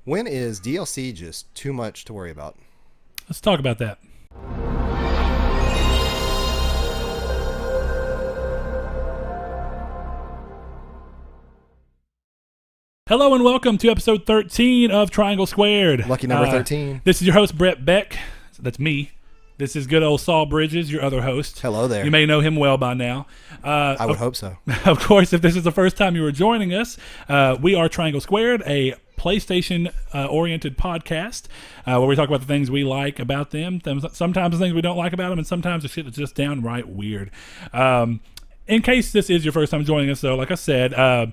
When is DLC just too much to worry about? Let's talk about that. Hello and welcome to episode 13 of Triangle Squared. Lucky number 13. This is your host, Brett Beck. That's me. This is good old Saul Bridges, your other host. Hello there. You may know him well by now. I would hope so. Of course, if this is the first time you were joining us, we are Triangle Squared, a PlayStation-oriented podcast where we talk about the things we like about them, sometimes the things we don't like about them, and sometimes the shit that's just downright weird. In case this is your first time joining us, though, like I said,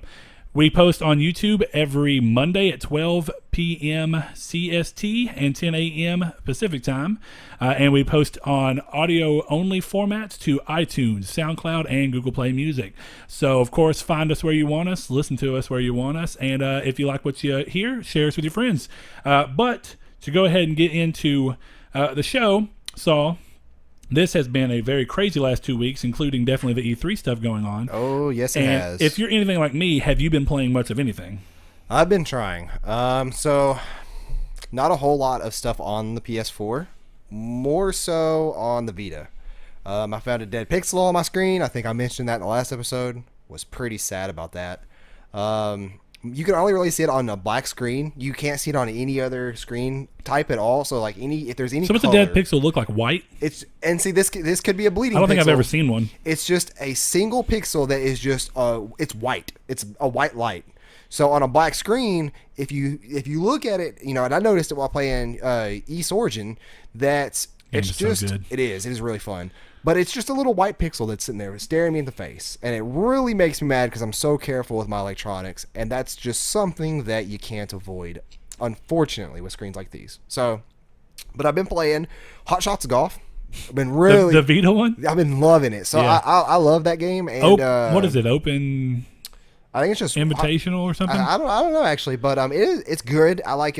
we post on YouTube every Monday at 12 p.m. CST and 10 a.m. Pacific time. And we post on audio-only formats to iTunes, SoundCloud, and Google Play Music. So, of course, find us where you want us, listen to us where you want us, and if you like what you hear, share us with your friends. But to go ahead and get into the show, Saul, this has been a very crazy last 2 weeks, including definitely the E3 stuff going on. Oh, yes, it has. If you're anything like me, have you been playing much of anything? I've been trying. So, not a whole lot of stuff on the PS4. More so on the Vita. I found a dead pixel on my screen. I think I mentioned that in the last episode. Was pretty sad about that. You can only really see it on a black screen. You can't see it on any other screen type at all. So like if there's any So what's a dead pixel look like? White? This could be a bleeding pixel. I don't think I've ever seen one. It's just a single pixel that is just it's white. It's a white light. So on a black screen, if you look at it, and I noticed it while playing East Origin, that it's just so good. It is really fun. But it's just a little white pixel that's sitting there staring me in the face. And it really makes me mad because I'm so careful with my electronics. And that's just something that you can't avoid, unfortunately, with screens like these. So, but I've been playing Hot Shots of Golf. I've been really... The Vita one? I've been loving it. So yeah. I love that game. And what is it? Open... I think it's just invitational or something. I don't know actually, but it's good. I like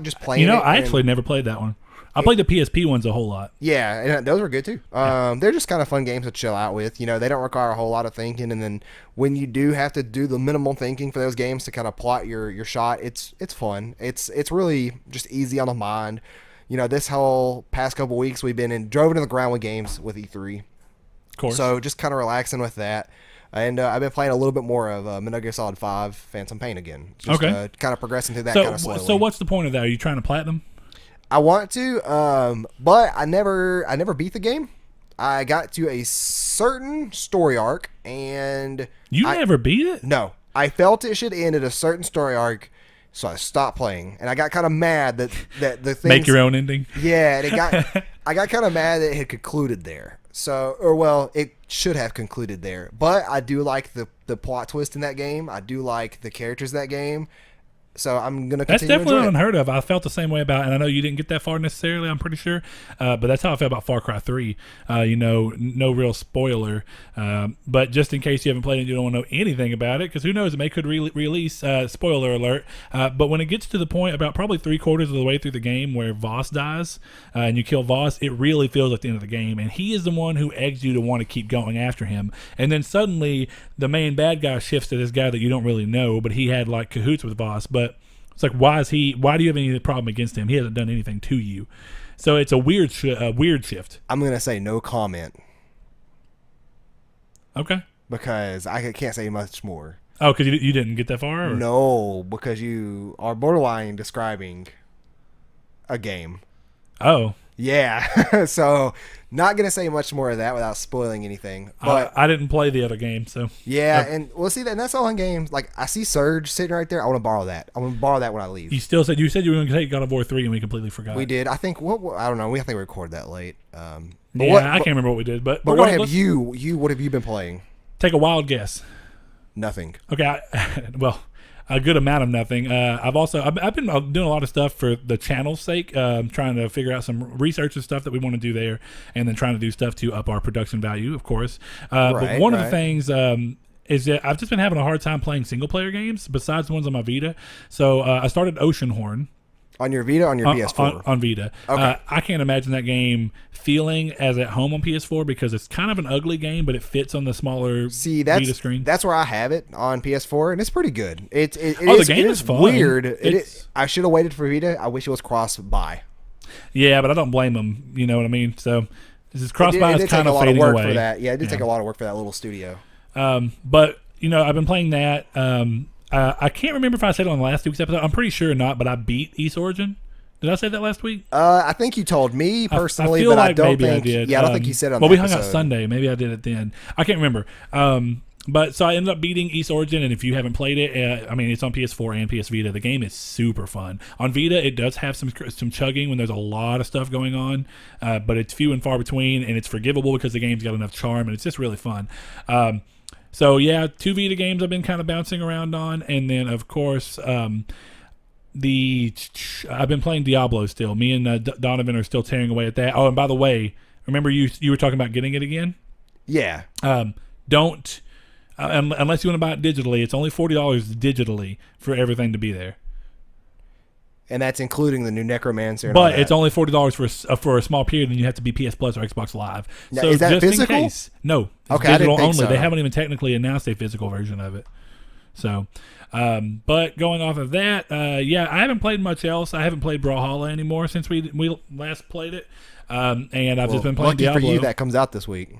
just playing. I actually never played that one. I played the PSP ones a whole lot. Yeah, and those were good too. They're just kind of fun games to chill out with. They don't require a whole lot of thinking, and then when you do have to do the minimal thinking for those games to kind of plot your shot, it's fun. It's really just easy on the mind. This whole past couple weeks we've been drove into the ground with games with E3. Of course. So just kind of relaxing with that. And I've been playing a little bit more of Metal Gear Solid 5 Phantom Pain again. Just kind of progressing through that kind of slowly. So what's the point of that? Are you trying to platinum? I want to, but I never beat the game. I got to a certain story arc, and... You never beat it? No. I felt it should end at a certain story arc, so I stopped playing. And I got kind of mad that the things... Make your own ending? Yeah, and I got kind of mad that it had concluded there. It should have concluded there. But I do like the plot twist in that game. I do like the characters in that game. So I'm going to continue. That's definitely unheard of. I felt the same way about it, and I know you didn't get that far necessarily, I'm pretty sure. But that's how I felt about Far Cry 3. No real spoiler. But just in case you haven't played it, you don't want to know anything about it, because who knows, it could release, spoiler alert. But when it gets to the point about probably 3/4 of the way through the game where Voss dies, and you kill Voss, it really feels like the end of the game. And he is the one who eggs you to want to keep going after him. And then suddenly the main bad guy shifts to this guy that you don't really know, but he had like cahoots with Voss. But it's like, why do you have any problem against him? He hasn't done anything to you. So it's a weird shift. I'm going to say no comment. Okay. Because I can't say much more. Oh, because you didn't get that far? Or? No, because you are borderline describing a game. Oh. Yeah. So not going to say much more of that without spoiling anything. But I didn't play the other game, so. Yeah, and we'll see that. And that's all in games. Like, I see Surge sitting right there. I want to borrow that. I want to borrow that when I leave. You said you were going to take God of War 3 and we completely forgot. We did. I think, I don't know. I think we recorded that late. I can't remember what we did. But what have you been playing? Take a wild guess. Nothing. Okay. A good amount of nothing. I've been doing a lot of stuff for the channel's sake, trying to figure out some research and stuff that we want to do there, and then trying to do stuff to up our production value, of course. But one of the things is that I've just been having a hard time playing single player games besides the ones on my Vita. So I started Oceanhorn. On your Vita, on your PS4? On Vita. Okay. I can't imagine that game feeling as at home on PS4 because it's kind of an ugly game, but it fits on the smaller Vita screen. That's where I have it on PS4, and it's pretty good. The game is fun. Weird. I should have waited for Vita. I wish it was cross-buy. Yeah, but I don't blame them. You know what I mean? So this cross-buy is kind of fading away. For that. Yeah, it did take a lot of work for that little studio. But, I've been playing that. I can't remember if I said it on last week's episode. I'm pretty sure not, but I beat East Origin. Did I say that last week? I think you told me personally, I feel but like I don't maybe think. I did. Yeah, I don't think you said it on well, the we hung out episode. Sunday. Maybe I did it then. I can't remember. But so I ended up beating East Origin, and if you haven't played it, it's on PS4 and PS Vita. The game is super fun. On Vita, it does have some chugging when there's a lot of stuff going on, but it's few and far between, and it's forgivable because the game's got enough charm, and it's just really fun. So yeah, 2 Vita games I've been kind of bouncing around on, and then of course I've been playing Diablo still. Me and Donovan are still tearing away at that. Oh, and by the way, remember you were talking about getting it again? Yeah. Don't unless you want to buy it digitally. It's only $40 digitally for everything to be there. And that's including the new Necromancer. And but all that. it's only $40 for a small period, and you have to be PS Plus or Xbox Live. Now, so is that just physical? in case, no, it's Okay, I didn't digital think only. so. They haven't even technically announced a physical version of it. So, but going off of that, I haven't played much else. I haven't played Brawlhalla anymore since we last played it, and I've just been playing lucky Diablo. for you, that comes out this week.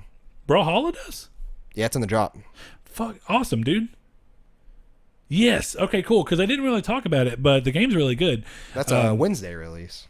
Brawlhalla does? Yeah, it's in the drop. Fuck, awesome, dude. Yes. Okay, cool. Because I didn't really talk about it, but the game's really good. That's a Wednesday release.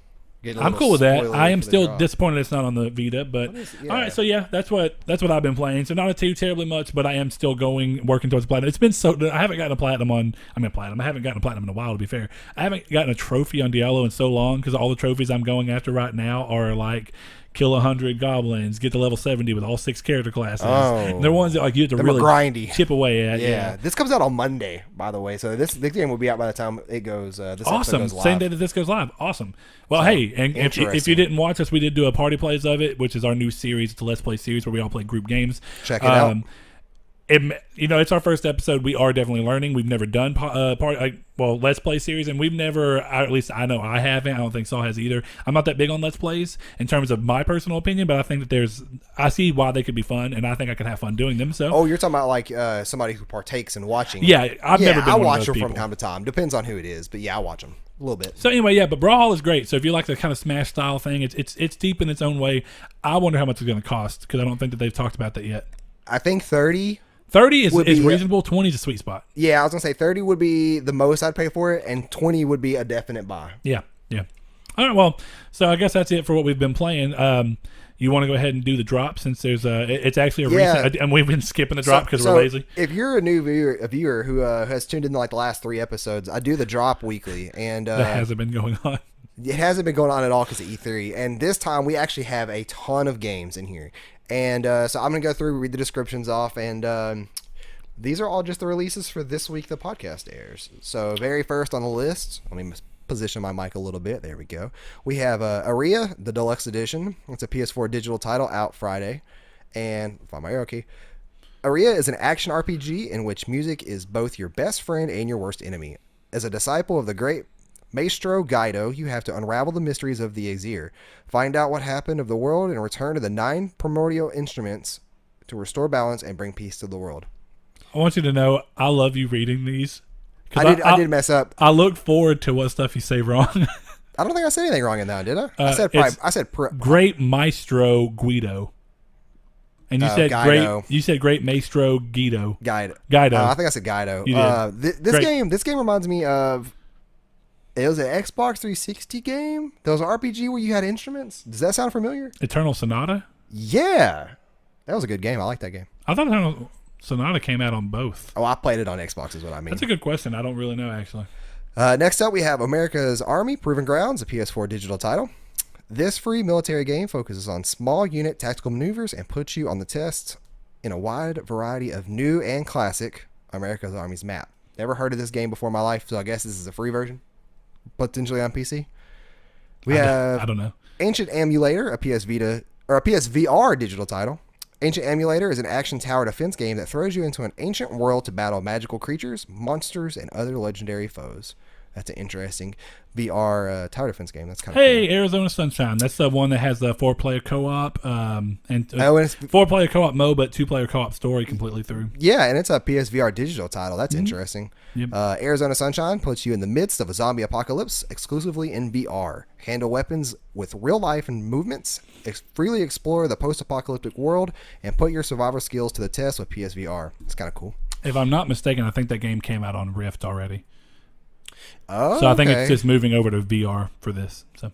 I'm cool with that. I am still disappointed it's not on the Vita, but all right. So yeah, that's what I've been playing. So not too terribly much, but I am still working towards platinum. It's been I haven't gotten a platinum on. I haven't gotten a platinum in a while. To be fair, I haven't gotten a trophy on Diablo in so long because all the trophies I'm going after right now are like kill 100 goblins, get to level 70 with all 6 character classes. Oh. And they're ones that like you have to really grindy. chip away at. Yeah, this comes out on Monday, by the way. So this game will be out by the time it goes. This episode awesome. goes live. Same day that this goes live. Awesome. Well, hey, and if you didn't watch us, we did do a party plays of it, which is our new series. It's a Let's Play series where we all play group games. Check it out. It's our first episode. We are definitely learning. We've never done Let's Play series, and we've never, at least I know I haven't. I don't think Saul has either. I'm not that big on Let's Plays in terms of my personal opinion, but I think that I see why they could be fun, and I think I could have fun doing them. So, you're talking about like somebody who partakes in watching. Yeah, I've never been I one watch of those them from people. time to time. Depends on who it is, but yeah, I watch them a little bit. So anyway, but Brawlhalla is great. So if you like the kind of Smash style thing, it's deep in its own way. I wonder how much it's going to cost because I don't think that they've talked about that yet. I think 30 is reasonable. 20 is a sweet spot. Yeah, I was gonna say 30 would be the most I'd pay for it, and 20 would be a definite buy. Yeah. All right, well, so I guess that's it for what we've been playing. You want to go ahead and do the drop since there's it's actually a recent, and we've been skipping the drop because we're lazy. If you're a new viewer who has tuned in like the last 3 episodes, I do the drop weekly, and that hasn't been going on. It hasn't been going on at all because of E3, and this time we actually have a ton of games in here. And so I'm going to go through, read the descriptions off, and these are all just the releases for this week the podcast airs. So very first on the list, let me position my mic a little bit. There we go. We have Aria, the Deluxe Edition. It's a PS4 digital title out Friday. And find my arrow key. Aria is an action RPG in which music is both your best friend and your worst enemy. As a disciple of the great Maestro Guido, you have to unravel the mysteries of the Azir, find out what happened of the world, and return to the 9 primordial instruments to restore balance and bring peace to the world. I want you to know I love you reading these. I did mess up. I look forward to what stuff you say wrong. I don't think I said anything wrong in that, did I? I said great Maestro Guido. And you said Guido. great Maestro Guido. Guido. I think I said Guido. You did. This game reminds me of, it was an Xbox 360 game. There was an RPG where you had instruments. Does that sound familiar? Eternal Sonata? Yeah. That was a good game. I like that game. I thought Eternal Sonata came out on both. Oh, I played it on Xbox is what I mean. That's a good question. I don't really know, actually. Next up, we have America's Army Proving Grounds, a PS4 digital title. This free military game focuses on small unit tactical maneuvers and puts you on the test in a wide variety of new and classic America's Army's map. Never heard of this game before in my life, so I guess this is a free version, potentially on PC. I don't know. Ancient Emulator, a PSVR digital title. Ancient Emulator is an action tower defense game that throws you into an ancient world to battle magical creatures, monsters, and other legendary foes. That's an interesting VR tower defense game. That's kind of Hey, cool. Arizona Sunshine. That's the one that has the 4-player co-op, and And it's, 4-player co-op mode, but 2-player co-op story completely through. yeah, and it's a PSVR digital title. That's interesting. Yep. Arizona Sunshine puts you in the midst of a zombie apocalypse exclusively in VR. Handle weapons with real life and movements. Freely explore the post-apocalyptic world and put your survival skills to the test with PSVR. It's kind of cool. If I'm not mistaken, I think that game came out on Rift already. Oh, So I think okay. it's just moving over to VR for this. So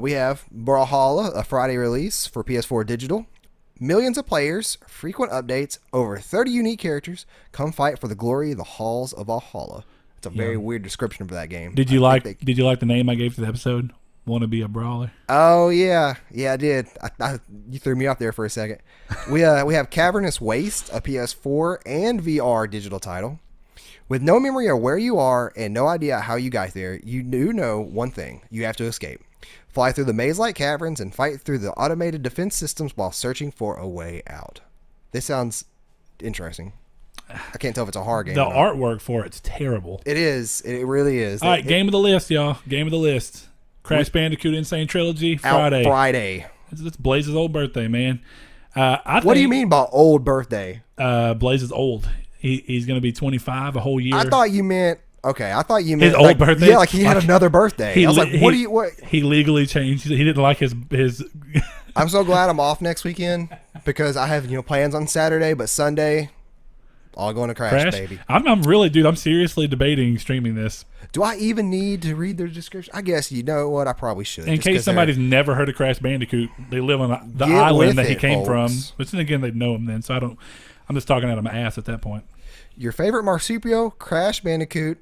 We have Brawlhalla, a Friday release for PS4 digital. Millions of players, frequent updates, over 30 unique characters. Come fight for the glory of the halls of Valhalla. It's a very weird description of that game. did you like the name I gave to the episode? Want to be a brawler? Oh yeah, I did. You threw me off there for a second. We have Cavernous Waste, a PS4 and VR digital title. With no memory of where you are and no idea how you got there, you do know one thing: you have to escape. Fly through the maze-like caverns and fight through the automated defense systems while searching for a way out. This sounds interesting. I can't tell if it's a horror game. The or not. artwork for it's terrible. It is. It really is. All right, game of the list, y'all. Game of the list. Crash Bandicoot Insane Trilogy Friday. Out Friday. It's Blaze's old birthday, man. What do you mean by old birthday? Blaze is old. He's going to be 25 a whole year. I thought you meant. Okay, I thought you meant His old birthday? Yeah, like he had another birthday. I was like, what do you? What? He legally changed. He didn't like his. I'm so glad I'm off next weekend because I have plans on Saturday, but Sunday, all going to Crash, baby. I'm really, dude. I'm seriously debating streaming this. Do I even need to read their description? I guess you know what, I probably should. In case somebody's never heard of Crash Bandicoot, they live on the Get island with that he it, came from. folks. Which then again, they'd know him then. So I don't. I'm just talking out of my ass at that point. Your favorite marsupial, Crash Bandicoot,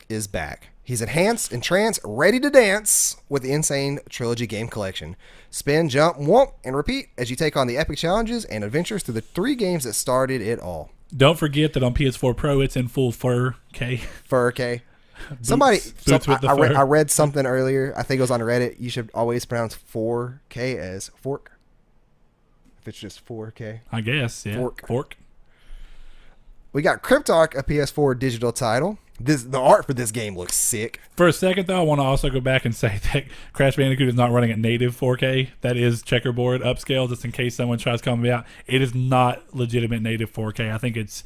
is back. He's entranced, ready to dance with the Insane Trilogy game collection. Spin, jump, whoomp, and repeat as you take on the epic challenges and adventures through the 3 games that started it all. Don't forget that on PS4 Pro, it's in full fur. Okay. Fur, okay? I read something earlier. I think it was on Reddit. You should always pronounce 4K as fork. If it's just 4K. I guess, yeah. Fork. We got Cryptarch, a PS4 digital title. The art for this game looks sick. For a second, though, I want to also go back and say that Crash Bandicoot is not running at native 4K. That is checkerboard upscale, just in case someone tries to call me out. It is not legitimate native 4K. I think it's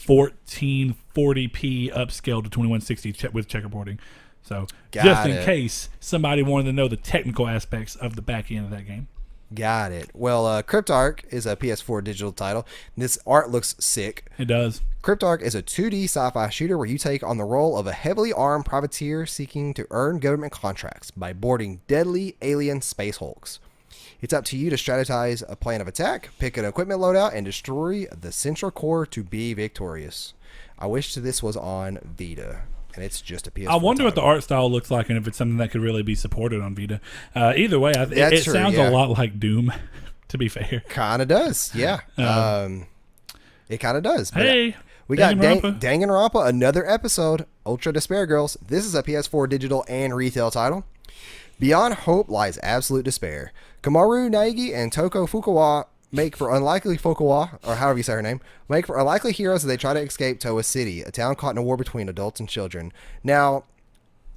1440p upscale to 2160 with checkerboarding. So just in case somebody wanted to know the technical aspects of the back end of that game. Got it. Well, Cryptarch is a PS4 digital title. This art looks sick. It does. Cryptarch is a 2D sci-fi shooter where you take on the role of a heavily armed privateer seeking to earn government contracts by boarding deadly alien space hulks. It's up to you to strategize a plan of attack, pick an equipment loadout, and destroy the central core to be victorious. I wish this was on Vita, and it's just a PS4 I wonder what the title. art style looks like and if it's something that could really be supported on Vita. Either way, it true, sounds yeah. a lot like Doom, to be fair. Kind of does, yeah. It kind of does. But Hey, we got Danganronpa. Danganronpa, another episode, Ultra Despair Girls. This is a PS4 digital and retail title. Beyond hope lies absolute despair. Kamaru Naegi and Toko Fukawa make for unlikely or however you say her name, make for unlikely heroes as they try to escape Towa City, a town caught in a war between adults and children. Now,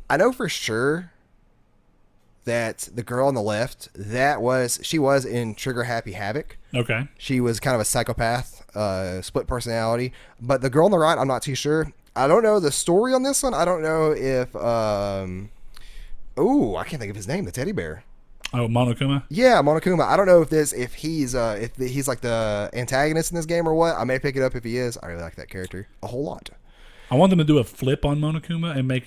I know for sure that the girl on the left, she was in Trigger Happy Havoc. Okay. She was kind of a psychopath, split personality. But the girl on the right, I'm not too sure. I don't know the story on this one. I don't know if I can't think of his name, the teddy bear. Oh, Monokuma? Yeah, Monokuma. I don't know if he's like the antagonist in this game or what. I may pick it up if he is. I really like that character a whole lot. I want them to do a flip on Monokuma and make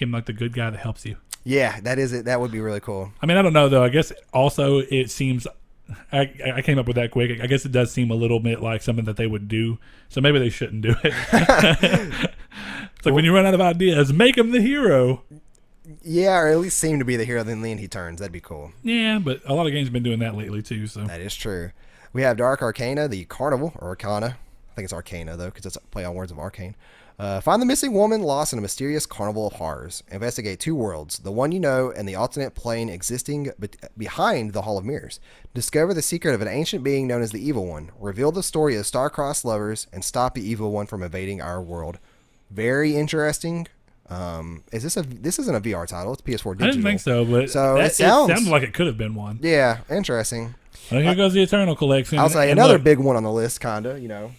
him like the good guy that helps you. Yeah, that is it. That would be really cool. I mean, I don't know though. I guess also it seems I came up with that quick. I guess it does seem a little bit like something that they would do. So maybe they shouldn't do it. It's like when you run out of ideas, make him the hero. Yeah, or at least seem to be the hero. Then in the end he turns. That'd be cool. Yeah, but a lot of games have been doing that lately too. So that is true. We have Dark Arcana, the Carnival or Arcana. I think it's Arcana though, because it's a play on words of arcane. Find the missing woman lost in a mysterious carnival of horrors. Investigate 2 worlds, the one you know and the alternate plane existing behind the Hall of Mirrors. Discover the secret of an ancient being known as the Evil One. Reveal the story of star-crossed lovers and stop the Evil One from invading our world. Very interesting. Is this isn't a VR title? It's PS4 digital. I didn't think so, but it sounds it sounded like it could have been one. Yeah, interesting. Well, here goes the Eternal Collection. I'll say And another look, big one on the list, kinda. You know,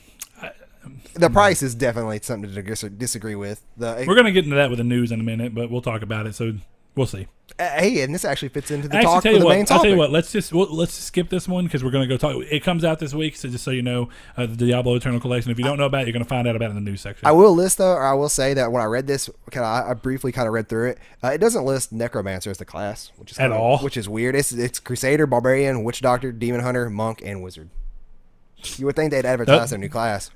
the price is definitely something to disagree with. We're gonna get into that with the news in a minute, but we'll talk about it. So we'll see. Hey, and this actually fits into the Actually, talk tell for you the what, main topic. I'll tell you what. Let's just skip this one because we're gonna go talk. It comes out this week, so just so you know, the Diablo Eternal Collection. If you don't know about it, you're gonna find out about it in the news section. I will list though, or I will say that when I read this, I briefly read through it. It doesn't list Necromancer as the class, which is At all, which is weird. It's Crusader, Barbarian, Witch Doctor, Demon Hunter, Monk, and Wizard. You would think they'd advertise their new class.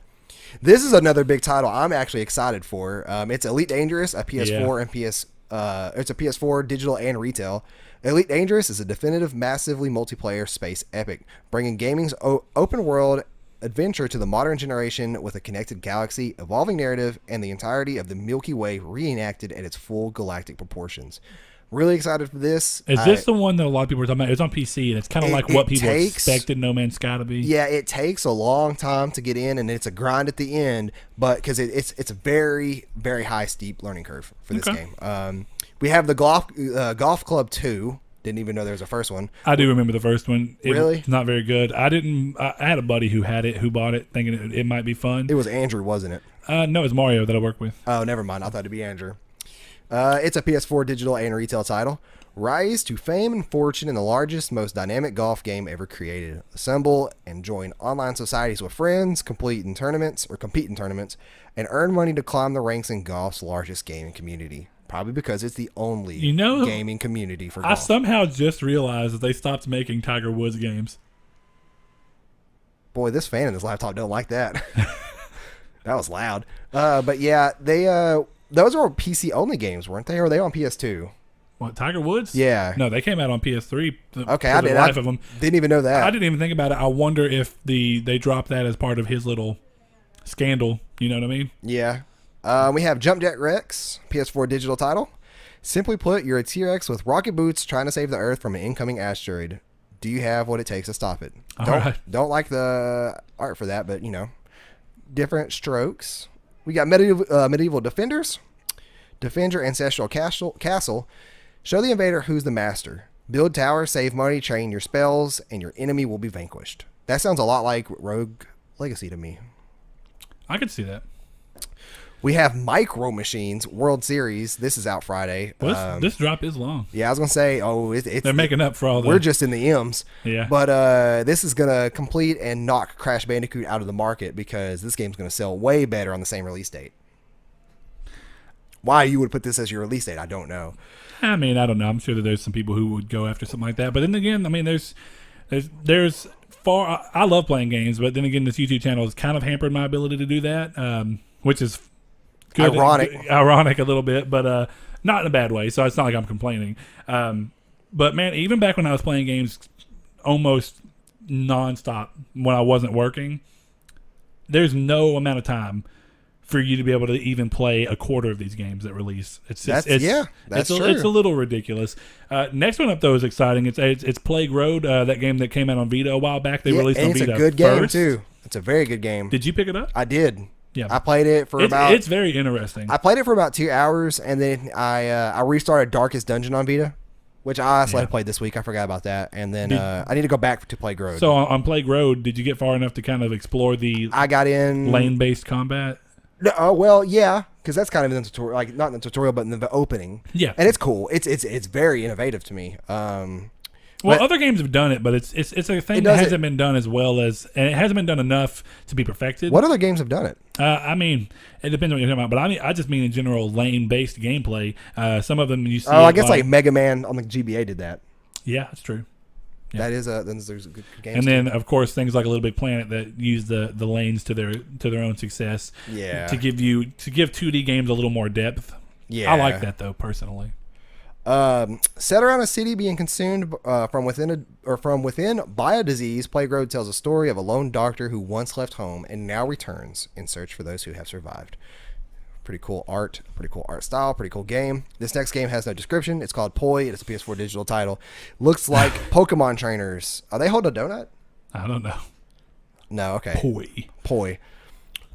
This is another big title I'm actually excited for. It's Elite Dangerous, a PS4 and PS. It's a PS4 digital and retail. Elite Dangerous is a definitive, massively multiplayer space epic, bringing gaming's open world adventure to the modern generation with a connected galaxy, evolving narrative, and the entirety of the Milky Way reenacted at its full galactic proportions. Really excited for this. Is this the one that a lot of people are talking about? It's on PC, and it's kind of like what people expected No Man's Sky to be. Yeah, it takes a long time to get in, and it's a grind at the end, but because it's a very, very high, steep learning curve for this game. We have the Golf Club 2. Didn't even know there was a first one. I do remember the first one. Really? It's not very good. I had a buddy who bought it, thinking it might be fun. It was Andrew, wasn't it? No, it was Mario that I work with. Oh, never mind. I thought it'd be Andrew. It's a PS4 digital and retail title. Rise to fame and fortune in the largest, most dynamic golf game ever created. Assemble and join online societies with friends, compete in tournaments, and earn money to climb the ranks in golf's largest gaming community. Probably because it's the only gaming community for golf. I somehow just realized that they stopped making Tiger Woods games. Boy, this fan in this laptop don't like that. That was loud. But yeah, they those were PC only games, weren't they? Or were they on PS2? What, Tiger Woods? Yeah. No, they came out on PS3. Okay, I didn't even know that. I didn't even think about it. I wonder if they dropped that as part of his little scandal. You know what I mean? Yeah. We have Jump Jet Rex, PS4 digital title. Simply put, you're a T-Rex with rocket boots trying to save the Earth from an incoming asteroid. Do you have what it takes to stop it? Don't like the art for that, but different strokes. We got medieval defenders. Defend your ancestral castle. Show the invader who's the master. Build towers, save money, train your spells, and your enemy will be vanquished. That sounds a lot like Rogue Legacy to me. I could see that. We have Micro Machines World Series. This is out Friday. Well, this drop is long. Yeah, I was gonna say, they're making up for all the. We're just in the M's. Yeah. But this is gonna complete and knock Crash Bandicoot out of the market because this game's gonna sell way better on the same release date. Why you would put this as your release date, I don't know. I mean, I don't know. I'm sure that there's some people who would go after something like that. But then again, I mean, there's I love playing games, but then again, this YouTube channel has kind of hampered my ability to do that, which is good, ironic a little bit, but not in a bad way. So it's not like I'm complaining. But man, even back when I was playing games almost nonstop when I wasn't working, there's no amount of time for you to be able to even play a quarter of these games that release. It's true. It's a little ridiculous. Next one up though is exciting. It's Plague Road, that game that came out on Vita a while back. They released on Vita. It's a good game too. It's a very good game. Did you pick it up? I did. Yeah, I played it for It's very interesting. I played it for about 2 hours, and then I restarted Darkest Dungeon on Vita, which I also played this week. I forgot about that, and then I need to go back to Plague Road. So on Plague Road, did you get far enough to kind of explore the? I got in lane-based combat. No, well, yeah, because that's kind of in the tutorial, like not in the tutorial, but in the opening. Yeah, and it's cool. It's very innovative to me. Well, other games have done it, but it's a thing that hasn't been done as well as, and it hasn't been done enough to be perfected. What other games have done it? I mean, it depends on what you're talking about, but I just mean in general lane-based gameplay. Some of them you see. Oh, I guess like Mega Man on the GBA did that. Yeah, that's true. Yeah. That is there's a good game. And then of course things like a Little Big Planet that use the lanes to their own success. Yeah. To give 2D games a little more depth. Yeah. I like that though personally. Set around a city being consumed from within by a disease, Plague Road tells a story of a lone doctor who once left home and now returns in search for those who have survived. Pretty cool art style, pretty cool game. This next game has no description. It's called Poi. It's a PS4 digital title. Looks like Pokemon trainers. Are they holding a donut? I don't know. No, okay. Poi.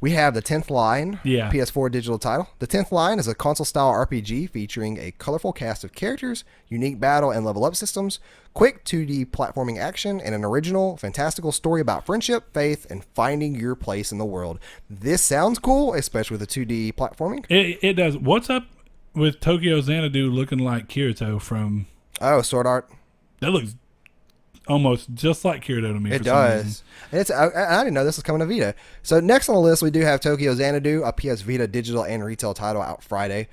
We have The 10th Line, Yeah. PS4 digital title. The 10th Line is a console-style RPG featuring a colorful cast of characters, unique battle and level-up systems, quick 2D platforming action, and an original, fantastical story about friendship, faith, and finding your place in the world. This sounds cool, especially with the 2D platforming. It does. What's up with Tokyo Xanadu looking like Kirito from... Oh, Sword Art. That looks almost just like Kirito to me. It does. And I didn't know this was coming to Vita. So next on the list, we do have Tokyo Xanadu, a PS Vita digital and retail title out Friday.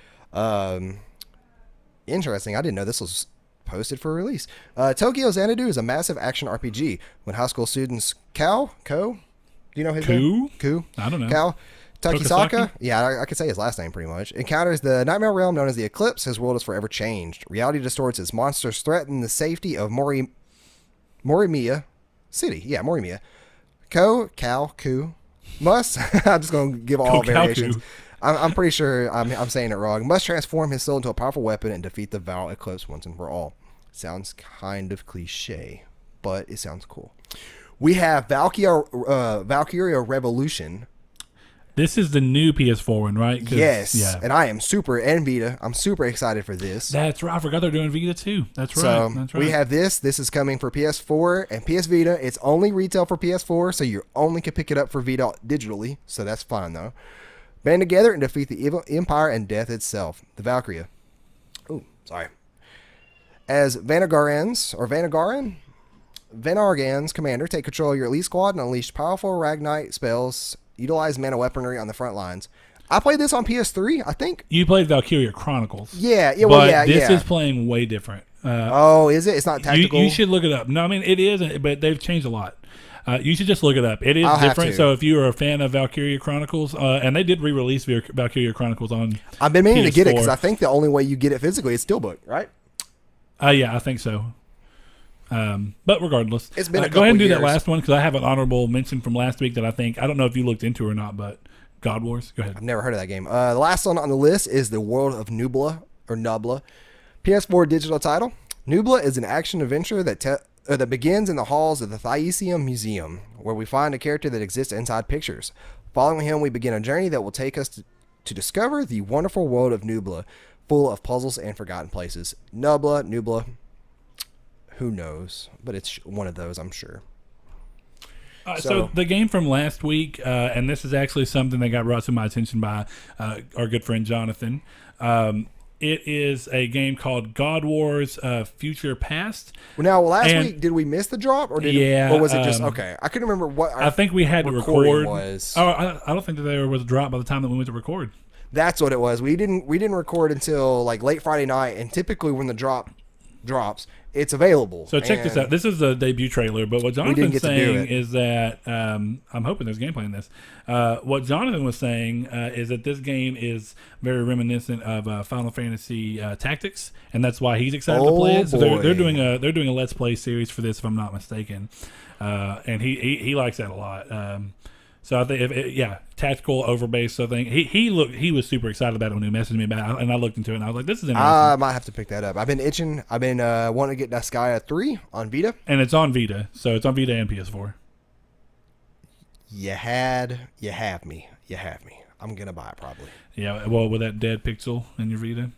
Interesting. I didn't know this was posted for release. Tokyo Xanadu is a massive action RPG. When high school students Ko, do you know his name? Ku? I don't know. Ko Takisaka? Tokisaki? Yeah, I could say his last name pretty much. Encounters the nightmare realm known as the Eclipse. His world is forever changed. Reality distorts as monsters threaten the safety of Morimiya City. Yeah, Morimiya. Ku must. I'm just going to give all variations. I'm pretty sure I'm saying it wrong. Must transform his soul into a powerful weapon and defeat the Val Eclipse once and for all. Sounds kind of cliche, but it sounds cool. We have Valkyria Revolution. This is the new PS4 one, right? Yes. Yeah. And I am and Vita. I'm super excited for this. That's right. I forgot they're doing Vita too. That's right. So That's right. we have this. This is coming for PS4 and PS Vita. It's only retail for PS4, so you only can pick it up for Vita digitally. So that's fine, though. Band together and defeat the evil empire and death itself. The Valkyria. Ooh, sorry. As Vanargan's commander, take control of your elite squad and unleash powerful Ragnite spells. Utilize mana weaponry on the front lines. I played this on PS3, I think. You played Valkyria Chronicles. Yeah. This is playing way different. Is it? It's not tactical? You should look it up. No, I mean, it is, but they've changed a lot. You should just look it up. It is I'll different. have to. So if you are a fan of Valkyria Chronicles, and they did re-release Valkyria Chronicles on I've been meaning PS4. to get it because I think the only way you get it physically is Steelbook, right? Yeah, I think so. But regardless, It's been a go ahead and do couple that years. last one because I have an honorable mention from last week that I don't know if you looked into or not, but God Wars. Go ahead. I've never heard of that game. The last one on the list is The World of Nubla, PS4 digital title. Nubla is an action adventure that begins in the halls of the Thyesium Museum, where we find a character that exists inside pictures. Following him, we begin a journey that will take us to discover the wonderful world of Nubla, full of puzzles and forgotten places. Nubla. Who knows? But it's one of those, I'm sure. So the game from last week, and this is actually something that got brought to my attention by our good friend Jonathan. It is a game called God Wars Future Past. Now, last week, did we miss the drop? Or was it just, okay. I couldn't remember what I think we had to record. Was. Oh, I don't think that there was a drop by the time that we went to record. That's what it was. We didn't record until like late Friday night, and typically when the drop drops, it's available. So check this out. This is the debut trailer, but what Jonathan's saying is that I'm hoping there's gameplay in this. What Jonathan was saying is that this game is very reminiscent of Final Fantasy Tactics, and that's why he's excited to play it. So they're doing a Let's Play series for this, if I'm not mistaken, and he likes that a lot. So I think, tactical overbase. So I think he was super excited about it when he messaged me about it, and I looked into it and I was like, "This is interesting." I might have to pick that up. I've been itching. I've been wanting to get Disgaea 3 on Vita, and it's on Vita, so it's on Vita and PS4. You have me. I'm gonna buy it probably. Yeah, well, with that dead pixel in your Vita.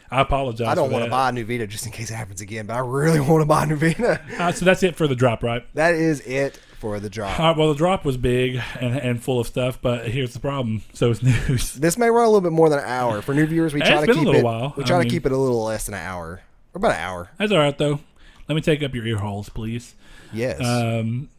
I apologize. I don't want to buy a new Vita just in case it happens again, but I really want to buy a new Vita. So that's it for the drop, right? That is it for the drop. All right, well, the drop was big and full of stuff, but here's the problem. So is news. This may run a little bit more than an hour. For new viewers, we try to keep it. While. We try to keep it a little less than an hour, or about an hour. That's all right though. Let me take up your ear holes, please. Yes.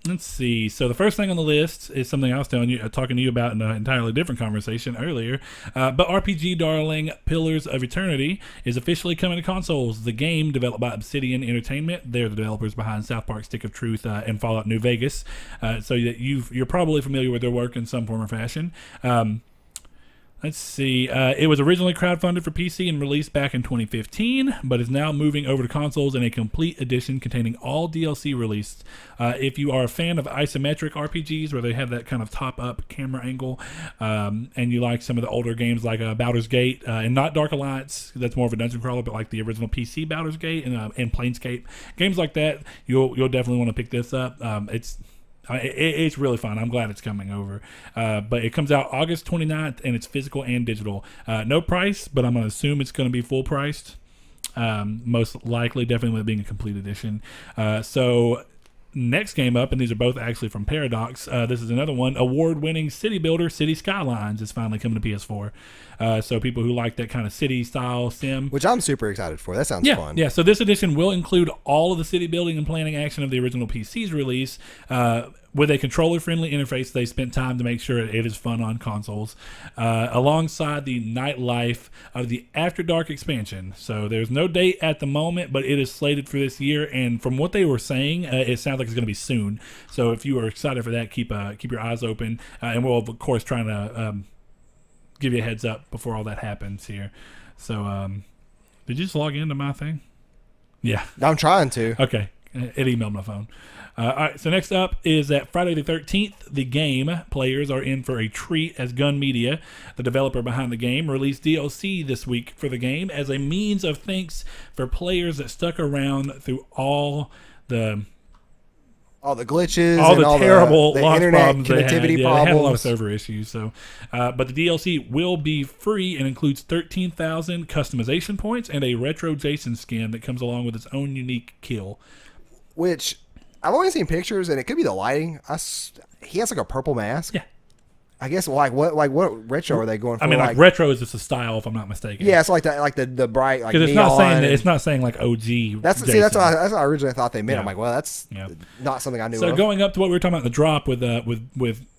Let's see. So the first thing on the list is something I was talking to you about in an entirely different conversation earlier. But RPG darling Pillars of Eternity is officially coming to consoles. The game, developed by Obsidian Entertainment, they're the developers behind South Park: Stick of Truth and Fallout New Vegas. So that you're probably familiar with their work in some form or fashion. Let's see. It was originally crowdfunded for PC and released back in 2015, but is now moving over to consoles in a complete edition containing all DLC released. If you are a fan of isometric RPGs where they have that kind of top-up camera angle, and you like some of the older games like Baldur's Gate, and not Dark Alliance, that's more of a dungeon crawler, but like the original PC Baldur's Gate and Planescape, games like that, you'll definitely want to pick this up. It's really fun. I'm glad it's coming over. But it comes out August 29th, and it's physical and digital. No price, but I'm going to assume it's going to be full priced. Most likely, definitely with it being a complete edition. So next game up, and these are both actually from Paradox. This is another one. Award-winning city builder, City Skylines, is finally coming to PS4. So people who like that kind of city-style sim, which I'm super excited for. That sounds fun. Yeah, so this edition will include all of the city building and planning action of the original PC's release. With a controller-friendly interface, they spent time to make sure it is fun on consoles, alongside the nightlife of the After Dark expansion. So there's no date at the moment, but it is slated for this year. And from what they were saying, it sounds like it's going to be soon. So if you are excited for that, keep your eyes open. And we'll, of course, trying to give you a heads up before all that happens here. So did you just log into my thing? Yeah. I'm trying to. Okay. It emailed my phone. All right, so next up is that Friday the 13th, the game players are in for a treat as Gun Media, the developer behind the game, released DLC this week for the game as a means of thanks for players that stuck around through all the glitches, all and the terrible the launch internet problems connectivity they had. problems. They had a lot of server issues. So, but the DLC will be free and includes 13,000 customization points and a retro Jason skin that comes along with its own unique kill. Which I've only seen pictures, and it could be the lighting. He has like a purple mask. Yeah. I guess what retro are they going for? I mean, like retro is just a style, if I'm not mistaken. Yeah, it's like the bright, like, because it's not saying like OG. That's what I originally thought they meant. Yeah. I'm like, well, that's not something I knew. So going up to what we were talking about in the drop with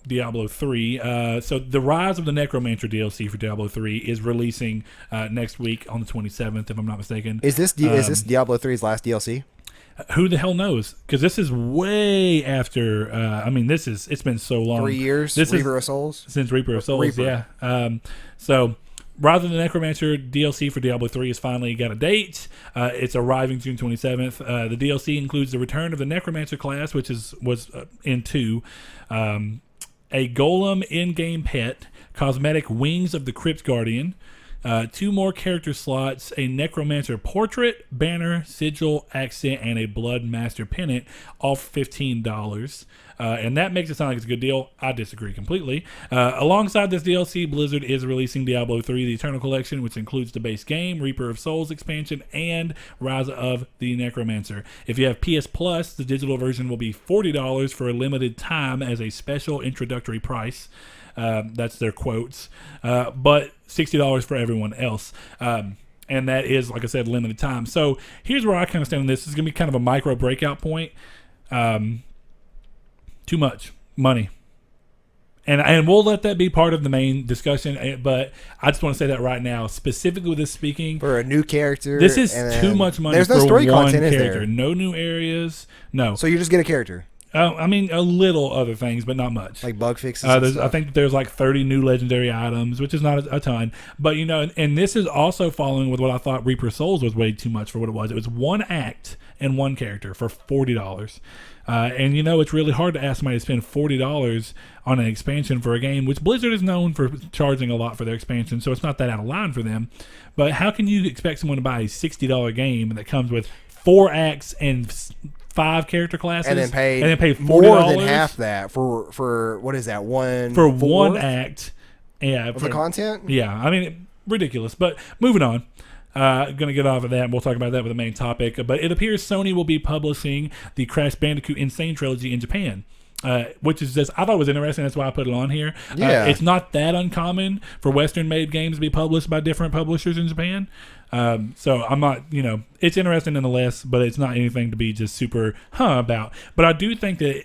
Diablo 3. So the Rise of the Necromancer DLC for Diablo 3 is releasing next week on the 27th, if I'm not mistaken. Is this Diablo 3's last DLC? Who the hell knows? Because this is way after. It's been so long. 3 years. This Reaper of Souls. Since Reaper of Souls. Reaper. Yeah. So Rise of the Necromancer DLC for Diablo 3 has finally got a date. It's arriving June 27th. The DLC includes the return of the Necromancer class, which was in 2, a Golem in-game pet, cosmetic Wings of the Crypt Guardian, 2 more character slots, a Necromancer portrait, banner, sigil, accent, and a Blood Master pennant, all for $15. And that makes it sound like it's a good deal. I disagree completely. Alongside this DLC, Blizzard is releasing Diablo 3, the Eternal Collection, which includes the base game, Reaper of Souls expansion, and Rise of the Necromancer. If you have PS Plus, the digital version will be $40 for a limited time as a special introductory price. That's their quotes. But $60 for everyone else. And that is, like I said, limited time. So here's where I kind of stand on this. This is going to be kind of a micro breakout point. Too much money. And we'll let that be part of the main discussion. But I just want to say that right now, specifically with this speaking. For a new character. This is too much money there's for no story one content, character. Is there? No new areas. No. So you just get a character. I mean, a little other things, but not much. Like bug fixes and stuff. I think there's like 30 new legendary items, which is not a ton. But, and this is also following with what I thought Reaper Souls was way too much for what it was. It was 1 act and 1 character for $40. And, it's really hard to ask somebody to spend $40 on an expansion for a game, which Blizzard is known for charging a lot for their expansion, so it's not that out of line for them. But how can you expect someone to buy a $60 game that comes with 4 acts and 5 character classes and then pay $40 more than half that for what is that, one act? Yeah, of the content. Yeah, I mean, ridiculous. But moving on. Going to get off of that, and we'll talk about that with the main topic. But it appears Sony will be publishing the Crash Bandicoot Insane Trilogy in Japan. Which is just, I thought it was interesting. That's why I put it on here. Yeah. It's not that uncommon for Western-made games to be published by different publishers in Japan. So I'm not, it's interesting nonetheless, but it's not anything to be just super about. But I do think that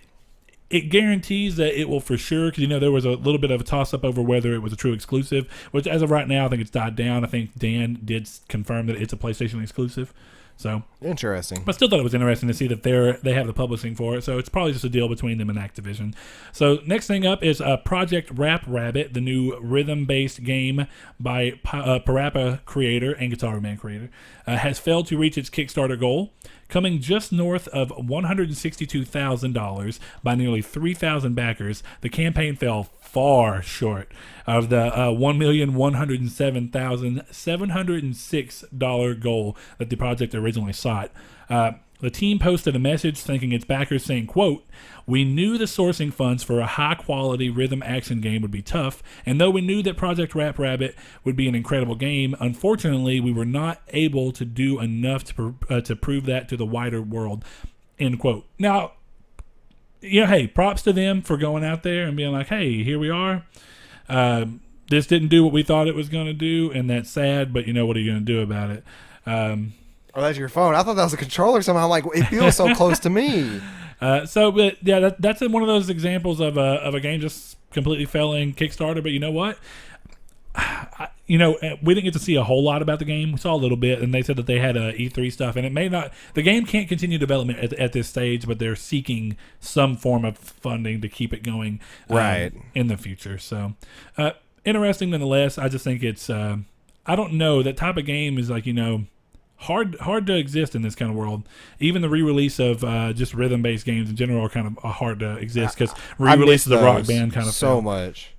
it guarantees that it will for sure, because there was a little bit of a toss-up over whether it was a true exclusive, which as of right now, I think it's died down. I think Dan did confirm that it's a PlayStation exclusive. So interesting. But still thought it was interesting to see that they have the publishing for it. So it's probably just a deal between them and Activision. So next thing up is Project Rap Rabbit, the new rhythm-based game by Parappa creator and Guitar Man creator, has failed to reach its Kickstarter goal, coming just north of $162,000 by nearly 3,000 backers. The campaign fell far short of the $1,107,706 goal that the project originally sought. The team posted a message thanking its backers saying, quote, "We knew the sourcing funds for a high-quality rhythm action game would be tough, and though we knew that Project Rap Rabbit would be an incredible game, unfortunately, we were not able to do enough to prove that to the wider world," end quote. Now, hey, props to them for going out there and being like, hey, here we are. This didn't do what we thought it was going to do, and that's sad, but what are you going to do about it? Oh, that's your phone. I thought that was a controller somehow. I'm like, it feels so close to me. That's one of those examples of a game just completely failing Kickstarter. But you know what? We didn't get to see a whole lot about the game. We saw a little bit, and they said that they had E3 stuff, and it may not. The game can't continue development at this stage, but they're seeking some form of funding to keep it going right in the future. So, interesting nonetheless. I just think it's. I don't know, that type of game is like hard to exist in this kind of world. Even the re-release of just rhythm-based games in general are kind of hard to exist because re-releases of Rock Band kind of so much.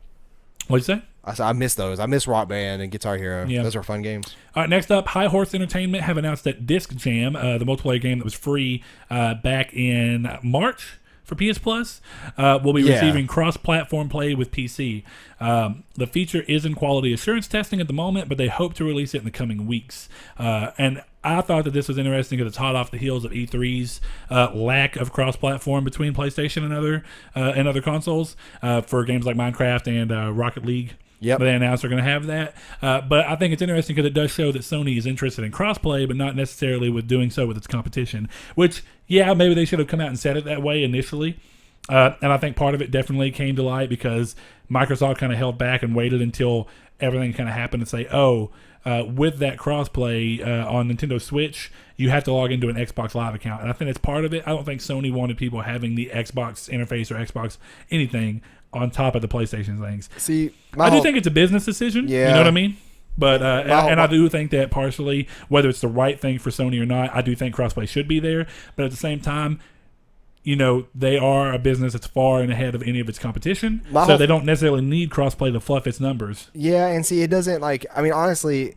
What'd you say? I miss those. I miss Rock Band and Guitar Hero. Yeah. Those are fun games. All right, next up, High Horse Entertainment have announced that Disc Jam, the multiplayer game that was free back in March for PS Plus, will be receiving cross-platform play with PC. The feature is in quality assurance testing at the moment, but they hope to release it in the coming weeks. And I thought that this was interesting because it's hot off the heels of E3's lack of cross-platform between PlayStation and other consoles for games like Minecraft and Rocket League. Yep. They announced they're going to have that. But I think it's interesting because it does show that Sony is interested in crossplay, but not necessarily with doing so with its competition. Which, maybe they should have come out and said it that way initially. And I think part of it definitely came to light because Microsoft kind of held back and waited until everything kind of happened to say, with that crossplay on Nintendo Switch, you have to log into an Xbox Live account. And I think that's part of it. I don't think Sony wanted people having the Xbox interface or Xbox anything on top of the PlayStation things. See, I do think it's a business decision. Yeah. You know what I mean? But I do think that partially, whether it's the right thing for Sony or not, I do think crossplay should be there. But at the same time, they are a business that's far and ahead of any of its competition. So they don't necessarily need crossplay to fluff its numbers. Yeah, and see, it doesn't honestly,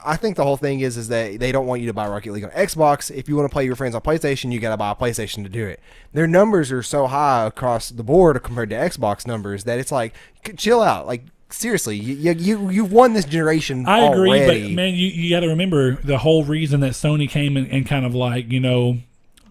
I think the whole thing is that they don't want you to buy Rocket League on Xbox. If you want to play your friends on PlayStation, you got to buy a PlayStation to do it. Their numbers are so high across the board compared to Xbox numbers that it's like, chill out. Like, seriously, you've won this generation I agree, already. but man, you got to remember the whole reason that Sony came and kind of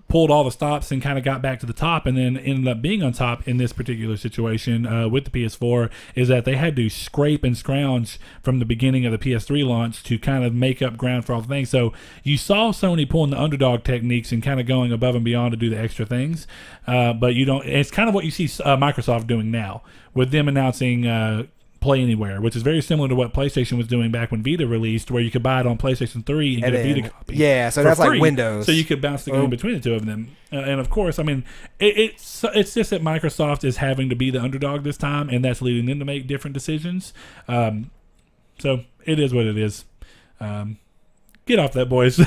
pulled all the stops and kind of got back to the top and then ended up being on top in this particular situation with the PS4 is that they had to scrape and scrounge from the beginning of the PS3 launch to kind of make up ground for all the things. So you saw Sony pulling the underdog techniques and kind of going above and beyond to do the extra things. But you don't. It's kind of what you see Microsoft doing now with them announcing Play Anywhere, which is very similar to what PlayStation was doing back when Vita released, where you could buy it on PlayStation 3 and get a Vita copy. Yeah, so that's like Windows. So you could bounce the game between the two of them. And of course, I mean, it's just that Microsoft is having to be the underdog this time, and that's leading them to make different decisions. So it is what it is. Get off that, boys.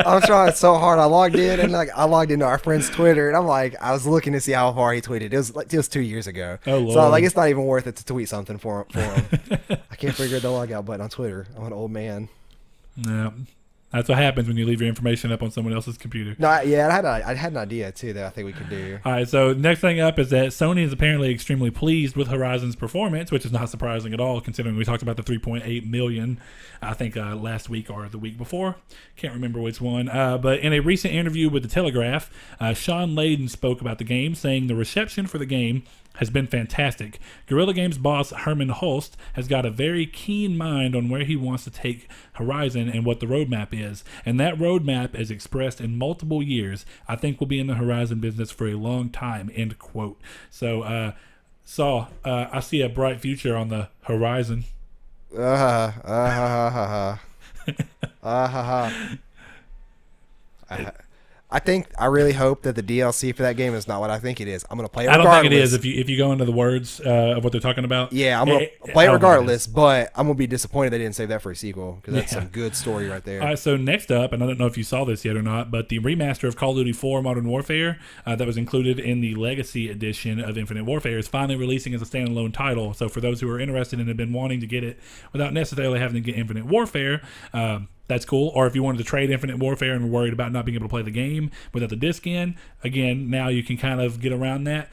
I'm trying so hard. I logged in and I logged into our friend's Twitter and I'm like, I was looking to see how far he tweeted. It was 2 years ago. Oh, Lord. So it's not even worth it to tweet something for him. I can't figure the log out button on Twitter. I'm an old man. Yeah. That's what happens when you leave your information up on someone else's computer. No, I had an idea too that I think we could do. All right, so next thing up is that Sony is apparently extremely pleased with Horizon's performance, which is not surprising at all, considering we talked about the 3.8 million, I think last week or the week before. Can't remember which one. But in a recent interview with The Telegraph, Sean Layden spoke about the game, saying the reception for the game has been fantastic. Guerrilla Games boss Herman Holst has got a very keen mind on where he wants to take Horizon and what the roadmap is. And that roadmap is expressed in multiple years. I think we'll be in the Horizon business for a long time, end quote. So, Saul, I see a bright future on the horizon. I really hope that the DLC for that game is not what I think it is. I'm going to play it regardless. I don't think it is if you go into the words of what they're talking about. Yeah, I'm going to play it regardless, but I'm going to be disappointed they didn't save that for a sequel because that's some good story right there. All right, so next up, and I don't know if you saw this yet or not, but the remaster of Call of Duty 4 Modern Warfare that was included in the Legacy Edition of Infinite Warfare is finally releasing as a standalone title. So for those who are interested and have been wanting to get it without necessarily having to get Infinite Warfare, that's cool. Or if you wanted to trade Infinite Warfare and were worried about not being able to play the game without the disc in, again, now you can kind of get around that.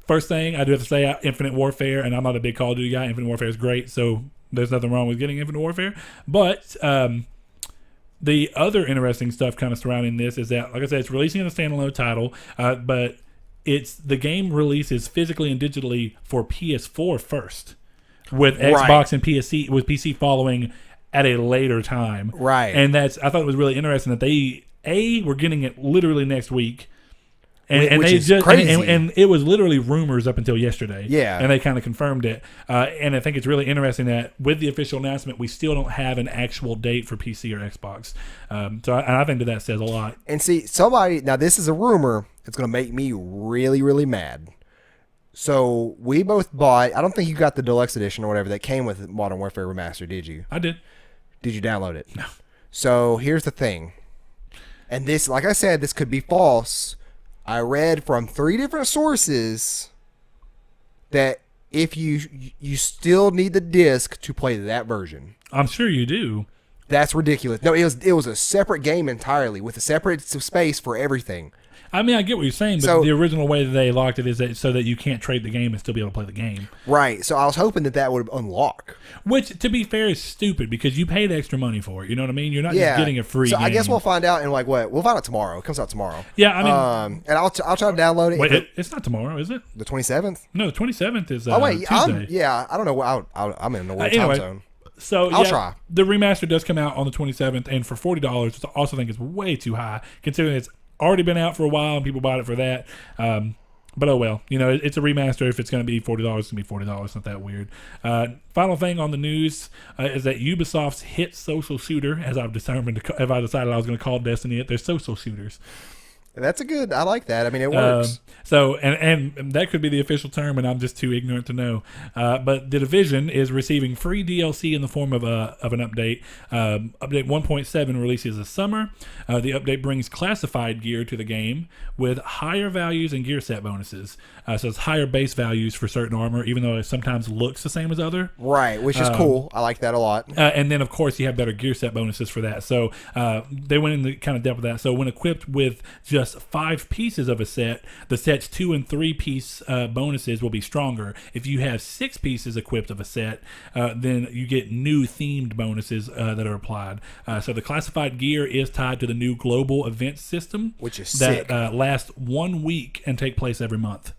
First thing, I do have to say, Infinite Warfare, and I'm not a big Call of Duty guy, Infinite Warfare is great, so there's nothing wrong with getting Infinite Warfare. But the other interesting stuff kind of surrounding this is that, like I said, it's releasing in a standalone title, but the game releases physically and digitally for PS4 first, with Xbox and PC following at a later time. Right. And I thought it was really interesting that we're getting it literally next week. And which they is just crazy. And it was literally rumors up until yesterday. Yeah. And they kind of confirmed it. And I think it's really interesting that with the official announcement, we still don't have an actual date for PC or Xbox. So I think that says a lot. And see, now this is a rumor that's going to make me really, really mad. So we both bought, I don't think you got the deluxe edition or whatever that came with Modern Warfare Remastered, did you? I did. Did you download it? No. So here's the thing. And this, like I said, this could be false. I read from 3 different sources that if you still need the disc to play that version. I'm sure you do. That's ridiculous. No, it was a separate game entirely with a separate space for everything. I mean, I get what you're saying, but the original way that they locked it is so that you can't trade the game and still be able to play the game. Right. So I was hoping that would unlock. Which, to be fair, is stupid because you paid extra money for it. You know what I mean? You're not just getting a free game. I guess we'll find out in we'll find out tomorrow. It comes out tomorrow. Yeah, I mean, and I'll try to download it. Wait, it's not tomorrow, is it? The 27th? No, the 27th is oh wait, Tuesday. I don't know. I'm in the world anyway, time zone. So I'll try. The remaster does come out on the 27th, and for $40, which I also think is way too high, considering it's already been out for a while and people bought it for that. But oh well, it's a remaster. If it's going to be $40, it's going to be $40. It's not that weird. Final thing on the news is that Ubisoft's hit social shooter, as I decided I was going to call Destiny it, they're social shooters. That's I like that. I mean, it works. So, and that could be the official term, and I'm just too ignorant to know. But The Division is receiving free DLC in the form of an update. Update 1.7 releases this summer. The update brings classified gear to the game with higher values and gear set bonuses. So it's higher base values for certain armor, even though it sometimes looks the same as other. Right, which is cool. I like that a lot. And then, of course, you have better gear set bonuses for that. So they went into kind of depth with that. So when equipped with just 5 pieces of a set, the set's 2 and 3 piece bonuses will be stronger. If you have 6 pieces equipped of a set, then you get new themed bonuses that are applied. So the classified gear is tied to the new global event system, which is that sick. Lasts 1 week and take place every month.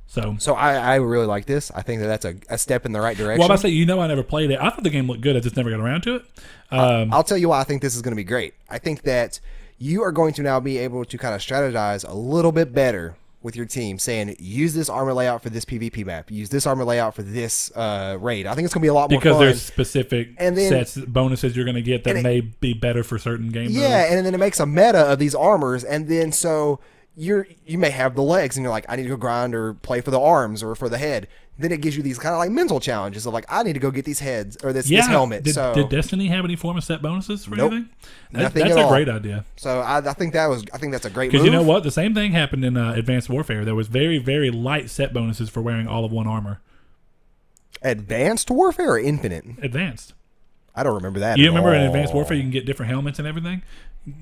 So I really like this. I think that's a step in the right direction. Well, I say, I never played it. I thought the game looked good. I just never got around to it. I'll tell you why I think this is going to be great. I think that you are going to now be able to kind of strategize a little bit better with your team, saying use this armor layout for this PvP map, use this armor layout for this raid. I think it's going to be a lot more fun. Because there's specific sets, bonuses you're going to get that may be better for certain game modes. Yeah, and then it makes a meta of these armors, and then so you may have the legs, and you're like, I need to go grind or play for the arms or for the head. Then it gives you these kind of like mental challenges of like, I need to go get these heads or this helmet. Did Destiny have any form of set bonuses for anything? Nothing that's at a all. Great idea. So I think that's a great move. Because you know what? The same thing happened in Advanced Warfare. There was very, very light set bonuses for wearing all of one armor. Advanced Warfare or Infinite? Advanced. I don't remember that. You remember in Advanced Warfare you can get different helmets and everything?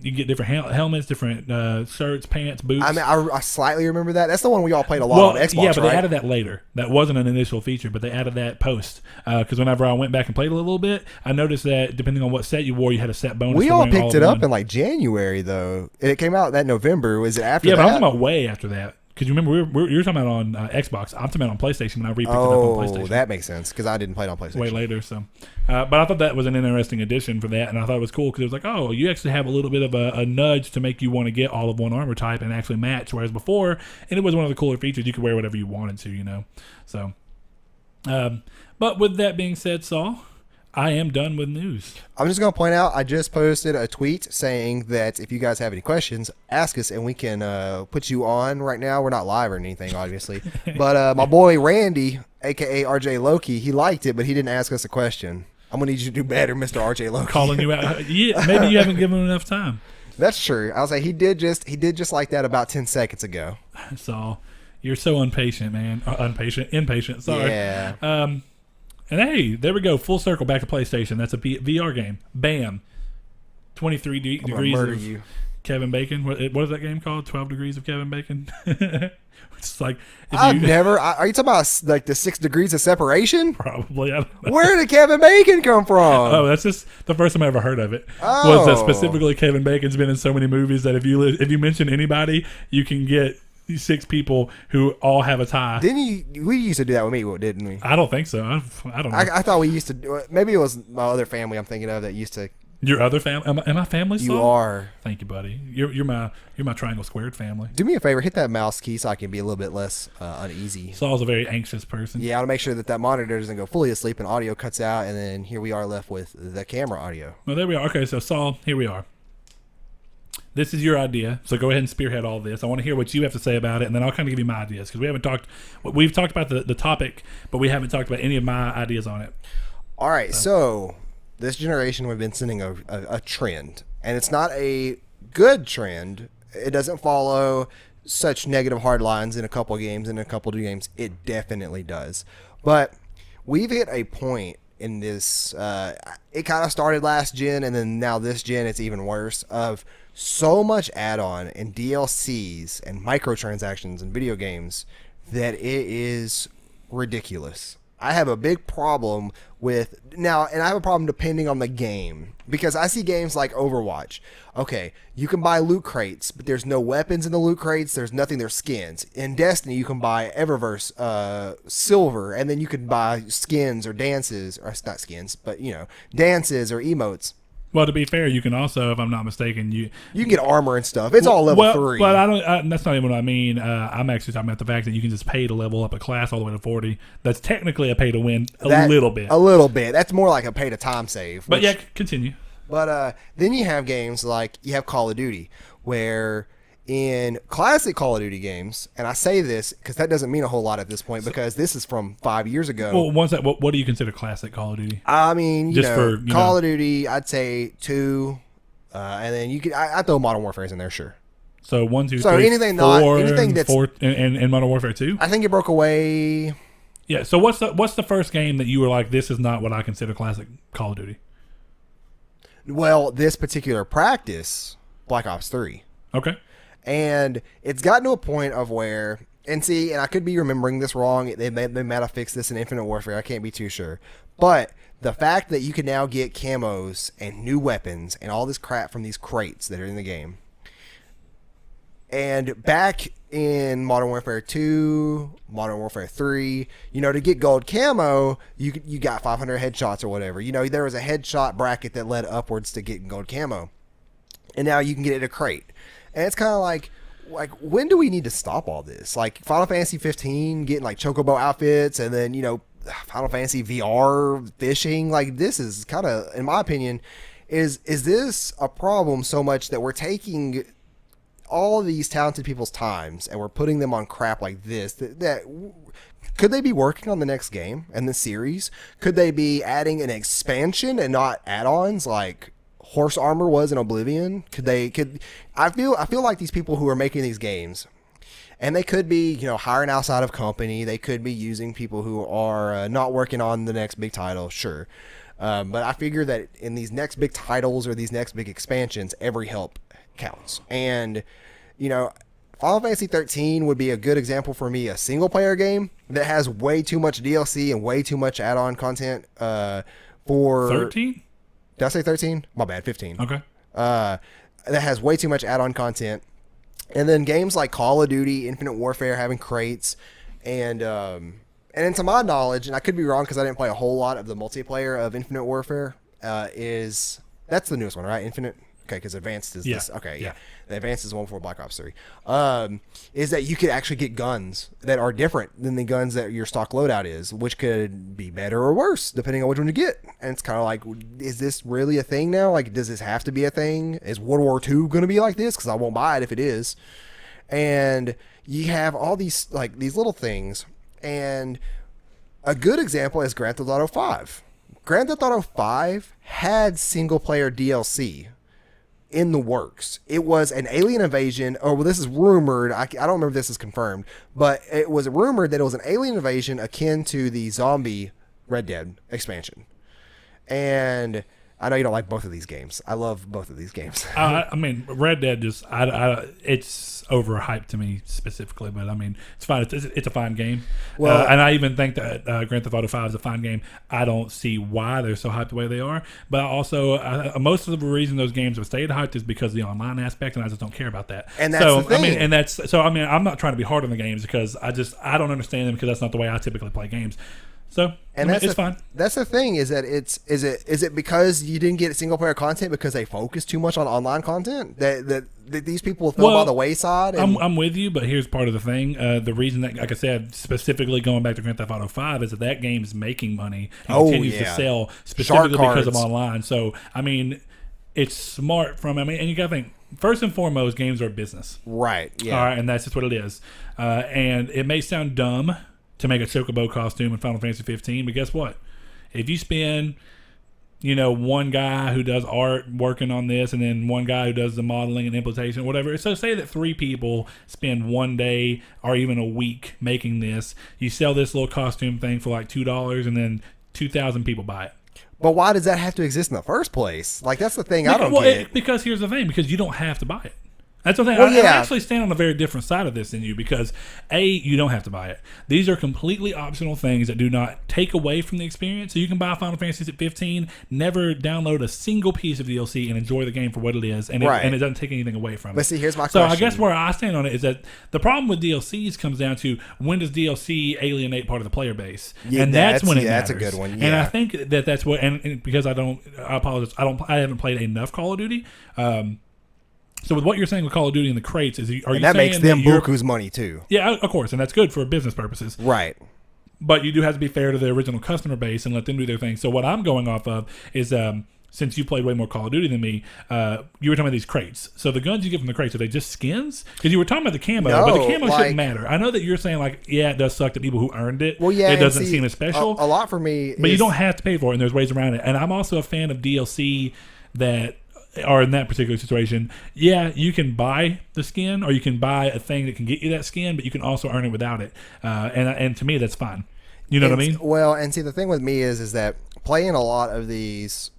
You can get different helmets, different shirts, pants, boots. I mean, I slightly remember that. That's the one we all played a lot on Xbox, yeah, but right? they added that later. That wasn't an initial feature, but they added that post. Because whenever I went back and played a little bit, I noticed that depending on what set you wore, you had a set bonus. We all picked it up in like January, though. It came out that November. Was it after that? Yeah, but I'm talking about way after that. Because you remember, you're talking about on Xbox. I'm talking about on PlayStation when I re-picked it up on PlayStation. Oh, that makes sense because I didn't play it on PlayStation. Way later, so. But I thought that was an interesting addition for that, and I thought it was cool because it was like, oh, you actually have a little bit of a nudge to make you want to get all of one armor type and actually match, whereas before, and it was one of the cooler features, you could wear whatever you wanted to, So, but with that being said, Saul, I am done with news. I'm just going to point out, I just posted a tweet saying that if you guys have any questions, ask us and we can put you on right now. We're not live or anything, obviously. But my boy Randy, a.k.a. RJ Loki, he liked it, but he didn't ask us a question. I'm going to need you to do better, Mr. RJ Loki. Calling you out. Yeah, maybe you haven't given him enough time. That's true. I was like, he did just like that about 10 seconds ago. So, you're so impatient, man. Impatient. Sorry. Yeah. And hey, there we go. Full circle back to PlayStation. That's a VR game. Bam. 23 degrees murder of you. Kevin Bacon. What is that game called? 12 degrees of Kevin Bacon? It's like Are you talking about like the 6 degrees of separation? Probably. I don't know. Where did Kevin Bacon come from? Oh, that's just the first time I ever heard of it. Oh. Was that specifically Kevin Bacon's been in so many movies that if you mention anybody, you can get 6 people who all have a tie. We used to do that with me, didn't we? I don't think so. I don't know. I thought we used to do it. Maybe it was my other family I'm thinking of that used to. Your other family? Am I family? You are. Thank you, buddy. You're my Triangle Squared family. Do me a favor, hit that mouse key so I can be a little bit less uneasy. Saul's a very anxious person. Yeah, I want to make sure that monitor doesn't go fully asleep and audio cuts out, and then here we are left with the camera audio. Well, there we are. Okay, so Saul, here we are. This is your idea, so go ahead and spearhead all this. I want to hear what you have to say about it, and then I'll kind of give you my ideas because we've talked about the topic, but we haven't talked about any of my ideas on it. All right, so this generation we've been sending a trend, and it's not a good trend. It doesn't follow such negative hard lines in a couple of games. In a couple of games, it definitely does. But we've hit a point in this. It kind of started last gen, and then now this gen, it's even worse. Of so much add-on and DLCs and microtransactions in video games that it is ridiculous. I have a big problem with now, and I have a problem depending on the game, because I see games like Overwatch. Okay, you can buy loot crates, but there's no weapons in the loot crates. There's nothing. There's skins. In Destiny, you can buy Eververse silver, and then you can buy skins or dances, or not skins, but dances or emotes. Well, to be fair, you can also, if I'm not mistaken, you can get armor and stuff. It's all level 3. But I don't. That's not even what I mean. I'm actually talking about the fact that you can just pay to level up a class all the way to 40. That's technically a pay to win little bit. A little bit. That's more like a pay to time save. But yeah, continue. But then you have games like you have Call of Duty, where in classic Call of Duty games, and I say this because that doesn't mean a whole lot at this point because this is from 5 years ago. Well, what do you consider classic Call of Duty? I mean, Call of Duty, I'd say 2, and then you could I throw Modern Warfare in there, sure. So 1, 2, so 3, anything 4, anything that's 4 in Modern Warfare 2. I think it broke away. Yeah. So what's the first game that you were like, this is not what I consider classic Call of Duty? Well, this particular practice, Black Ops 3. Okay. And it's gotten to a point of where, and I could be remembering this wrong. They might have fixed this in Infinite Warfare. I can't be too sure. But the fact that you can now get camos and new weapons and all this crap from these crates that are in the game. And back in Modern Warfare 2, Modern Warfare 3, to get gold camo, you got 500 headshots or whatever. There was a headshot bracket that led upwards to getting gold camo. And now you can get it in a crate. And it's kind of like when do we need to stop all this? Like Final Fantasy 15 getting like Chocobo outfits, and then Final Fantasy VR fishing. Like this is kind of, in my opinion, is this a problem so much that we're taking all of these talented people's times and we're putting them on crap like this? That could they be working on the next game and the series? Could they be adding an expansion and not add-ons like horse armor was in Oblivion? I feel like these people who are making these games, and they could be hiring outside of company, they could be using people who are not working on the next big title, sure, but I figure that in these next big titles or these next big expansions, every help counts. And Final Fantasy 13 would be a good example for me, a single player game that has way too much DLC and way too much add-on content for 13. Did I say 13? My bad, 15. Okay. That has way too much add-on content. And then games like Call of Duty, Infinite Warfare having crates. And to my knowledge, and I could be wrong because I didn't play a whole lot of the multiplayer of Infinite Warfare, that's the newest one, right? Infinite? Okay, because Advanced is this. Okay, yeah. The Advanced is the one before Black Ops 3. Is that you could actually get guns that are different than the guns that your stock loadout is, which could be better or worse depending on which one you get. And it's kind of like, is this really a thing now? Like, does this have to be a thing? Is World War II going to be like this? Because I won't buy it if it is. And you have all these little things. And a good example is Grand Theft Auto 5. Grand Theft Auto 5 had single player DLC in the works. It was an alien invasion, this is rumored, I don't remember if this is confirmed, but it was rumored that it was an alien invasion akin to the zombie Red Dead expansion. And I know you don't like both of these games. I love both of these games. I mean, Red Dead just, it's overhyped to me specifically, but I mean, it's fine. It's a fine game. Well, and I even think that Grand Theft Auto 5 is a fine game. I don't see why they're so hyped the way they are, but also most of the reason those games have stayed hyped is because of the online aspect, and I just don't care about that. And that's the thing. I mean, I'm not trying to be hard on the games because I don't understand them because that's not the way I typically play games. So and it's fine. That's the thing is that is it because you didn't get single player content because they focus too much on online content that these people fell by the wayside? I'm with you, but here's part of the thing. The reason that, like I said, specifically going back to Grand Theft Auto 5 is that game is making money and continues to sell specifically because of online. So I mean, it's smart and you got to think. First and foremost, games are a business, right? Yeah, all right, and that's just what it is. And it may sound dumb to make a Chocobo costume in Final Fantasy 15, but guess what? If you spend, one guy who does art working on this, and then one guy who does the modeling and implementation, whatever. So say that 3 people spend one day or even a week making this. You sell this little costume thing for like $2, and then 2,000 people buy it. But why does that have to exist in the first place? Like, that's the thing I don't get. Because here's the thing, because you don't have to buy it. That's what I'm saying. Well, I actually stand on a very different side of this than you because, A, you don't have to buy it. These are completely optional things that do not take away from the experience. So you can buy Final Fantasy 15, never download a single piece of DLC, and enjoy the game for what it is, and it doesn't take anything away from it. But see, here's my question. So I guess where I stand on it is that the problem with DLCs comes down to when does DLC alienate part of the player base? Yeah, and that's when it matters. That's a good one. Yeah. And I think that's what, and because I apologize, I haven't played enough Call of Duty. So with what you're saying with Call of Duty and the crates, that makes them buku's money too? Yeah, of course, and that's good for business purposes. Right. But you do have to be fair to the original customer base and let them do their thing. So what I'm going off of is, since you played way more Call of Duty than me, you were talking about these crates. So the guns you get from the crates, are they just skins? Because you were talking about the camo, but the camo shouldn't matter. I know that you're saying it does suck to people who earned it. Well, yeah, it doesn't seem as special. A lot for me, but you don't have to pay for it, and there's ways around it. And I'm also a fan of DLC that. Or in that particular situation, you can buy the skin, or you can buy a thing that can get you that skin, but you can also earn it without it. And to me, that's fine. You know what I mean? Well, and see, the thing with me is that playing a lot of these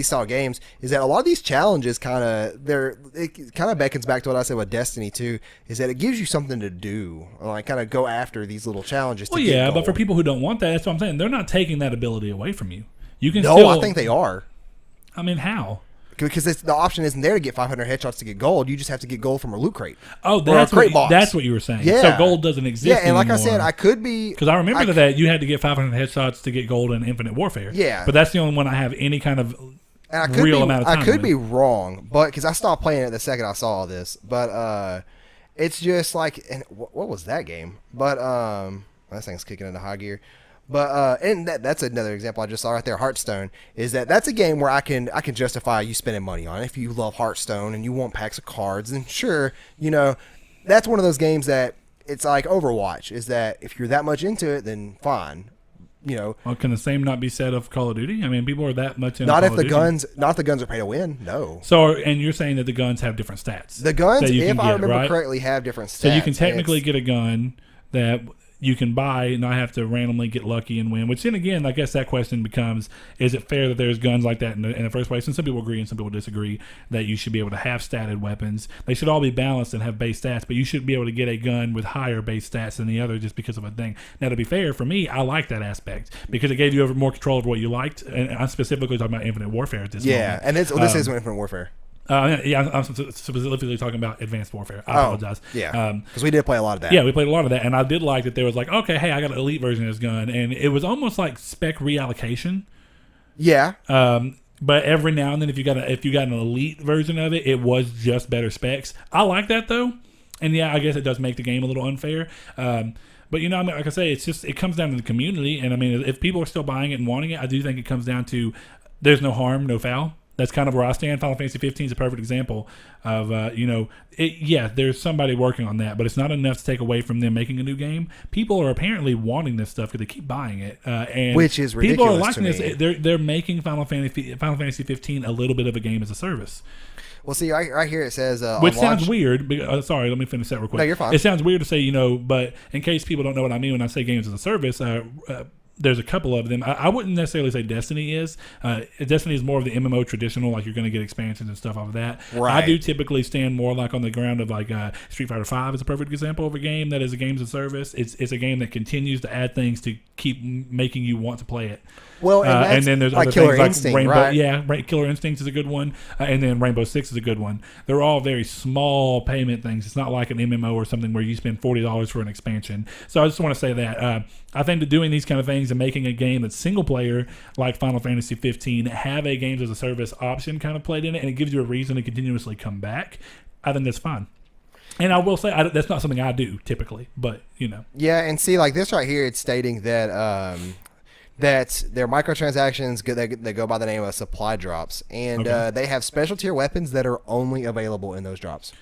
style games is that a lot of these challenges it kind of beckons back to what I said with Destiny 2, is that it gives you something to do, like kind of go after these little challenges. Well, yeah, but for people who don't want that, that's what I'm saying. They're not taking that ability away from you. You can. No, I think they are. I mean, how? Because the option isn't there to get 500 headshots to get gold. You just have to get gold from a loot crate. Oh, that's what you were saying. Yeah. So gold doesn't exist anymore. Yeah, and like I said, I could be... Because I remember that you had to get 500 headshots to get gold in Infinite Warfare. Yeah. But that's the only one I have any kind of real amount of time I could be wrong, but because I stopped playing it the second I saw this. But it's just like... And what was that game? But that thing's kicking into high gear. But and that's another example I just saw right there. Hearthstone that's a game where I can justify you spending money on. If you love Hearthstone and you want packs of cards, then sure, that's one of those games that it's like Overwatch. Is that if you're that much into it, then fine. Well, can the same not be said of Call of Duty? I mean, people are that much into not Call if the of Duty. Not if the guns are pay to win. No. So, and you're saying that the guns have different stats. The guns, if I remember correctly, have different stats. So you can technically get a gun that you can buy and not have to randomly get lucky and win. Which then again, I guess that question becomes: is it fair that there's guns like that in the first place? And some people agree and some people disagree that you should be able to have statted weapons. They should all be balanced and have base stats, but you should be able to get a gun with higher base stats than the other just because of a thing. Now, to be fair, for me, I like that aspect because it gave you more control over what you liked. And I'm specifically talking about Infinite Warfare at this moment. Yeah, and this is Infinite Warfare. I'm specifically talking about Advanced Warfare. I apologize. Yeah, because we did play a lot of that. Yeah, we played a lot of that, and I did like that there was like, okay, hey, I got an elite version of this gun, and it was almost like spec reallocation. Yeah. But every now and then, if you got an elite version of it, it was just better specs. I like that though, and yeah, I guess it does make the game a little unfair. But I mean, like I say, it comes down to the community, and I mean, if people are still buying it and wanting it, I do think it comes down to there's no harm, no foul. That's kind of where I stand. Final Fantasy 15 is a perfect example of, there's somebody working on that, but it's not enough to take away from them making a new game. People are apparently wanting this stuff because they keep buying it. And which is ridiculous. People are liking this. They're making Final Fantasy 15 a little bit of a game as a service. Well, see, right here it says... which sounds weird. Sorry, let me finish that real quick. No, you're fine. It sounds weird to say, but in case people don't know what I mean when I say games as a service... there's a couple of them. I wouldn't necessarily say Destiny is. Destiny is more of the MMO traditional, like you're going to get expansions and stuff off of that. Right. I do typically stand more like on the ground of like Street Fighter V is a perfect example of a game that is a games of service. It's a game that continues to add things to keep making you want to play it. Well, and then there's like other Killer things Instinct, like Rainbow. right? Yeah, Killer Instinct is a good one, and then Rainbow Six is a good one. They're all very small payment things. It's not like an MMO or something where you spend $40 for an expansion. So I just want to say that I think that doing these kind of things and making a game that's single player like Final Fantasy 15 have a games as a service option kind of played in it, and it gives you a reason to continuously come back. I think that's fine. And I will say that's not something I do typically, but you know. Yeah, and see, like this right here, it's stating that that their microtransactions they go by the name of supply drops, and they have special tier weapons that are only available in those drops.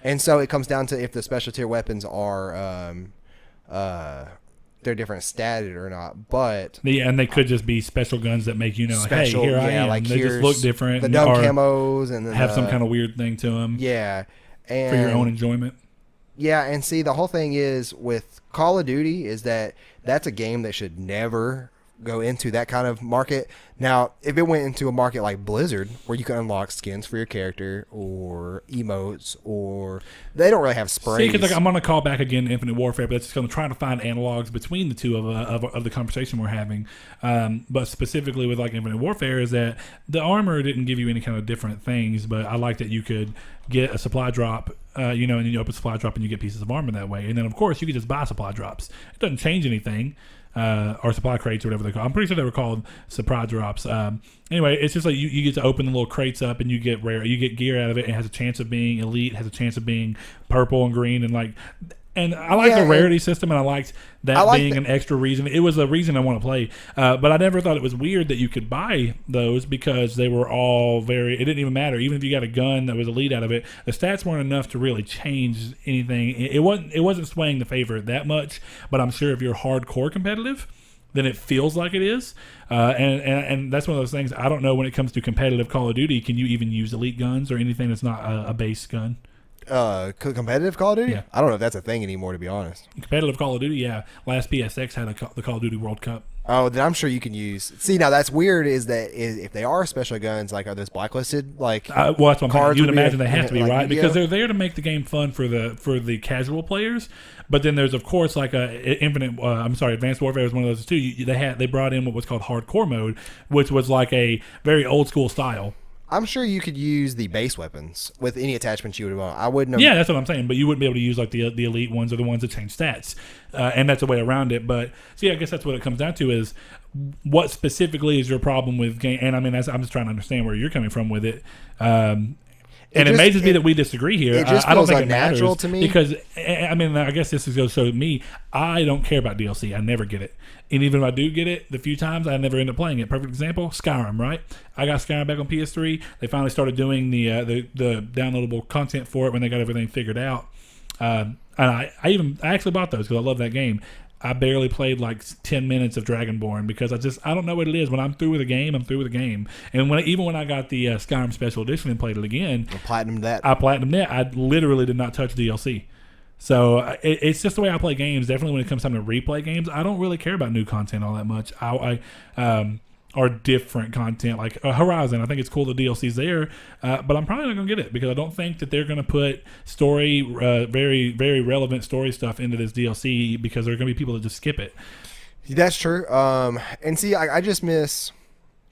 And so it comes down to if the special tier weapons are they're different statted or not, but and they could just be special guns that make special, hey, here I am. like they just look different. The dome camos and then have some kind of weird thing to them. Yeah, and for your own enjoyment. Yeah, and see, the whole thing is with Call of Duty is that that's a game that should never go into that kind of market. Now, if it went into a market like Blizzard, where you can unlock skins for your character or emotes, or they don't really have sprays. See, because I'm going to call back again to Infinite Warfare, but it's just going to try to find analogs between the two of the conversation we're having. But specifically with like Infinite Warfare is that the armor didn't give you any kind of different things, but I like that you could get a supply drop, and then you open a supply drop and you get pieces of armor that way. And then, of course, you could just buy supply drops. It doesn't change anything. Or supply crates or whatever they're called. I'm pretty sure they were called supply drops. Anyway, it's just like you get to open the little crates up and you get gear out of it. It has a chance of being elite, has a chance of being purple and green, and I like the rarity system, and I liked that being an extra reason. It was a reason I want to play, but I never thought it was weird that you could buy those because they were all it didn't even matter. Even if you got a gun that was elite out of it, the stats weren't enough to really change anything. It wasn't swaying the favor that much, but I'm sure if you're hardcore competitive, then it feels like it is. And that's one of those things. I don't know when it comes to competitive Call of Duty, can you even use elite guns or anything that's not a base gun? Competitive Call of Duty? Yeah. I don't know if that's a thing anymore, to be honest. Competitive Call of Duty, yeah. Last PSX had the Call of Duty World Cup. Oh, then I'm sure you can use. See, now that's weird. Is if they are special guns, like are those blacklisted? Like, well, that's what I'm saying. You would imagine they have to be, like right? Yu-Gi-Oh? Because they're there to make the game fun for the casual players. But then there's of course like Advanced Warfare was one of those too. They brought in what was called hardcore mode, which was like a very old school style. I'm sure you could use the base weapons with any attachments you would want. I wouldn't have. Yeah, that's what I'm saying. But you wouldn't be able to use like the elite ones or the ones that change stats, and that's a way around it. But see, I guess that's what it comes down to is what specifically is your problem with game. And I mean, I'm just trying to understand where you're coming from with it. It amazes me that we disagree here. It just I don't feels think unnatural it matters to me because I mean, I guess this goes to me. I don't care about DLC. I never get it, and even if I do get it, the few times I never end up playing it. Perfect example: Skyrim. Right? I got Skyrim back on PS3. They finally started doing the downloadable content for it when they got everything figured out. And I actually bought those because I love that game. I barely played like 10 minutes of Dragonborn because I don't know what it is. When I'm through with a game, I'm through with a game. And even when I got the Skyrim Special Edition and played it again, I platinumed that. I literally did not touch DLC. So it's just the way I play games. Definitely when it comes time to replay games, I don't really care about new content all that much. Or different content like Horizon. I think it's cool the DLC's there, but I'm probably not going to get it because I don't think that they're going to put story, very, very relevant story stuff into this DLC because there are going to be people that just skip it. That's true. And see, I just miss.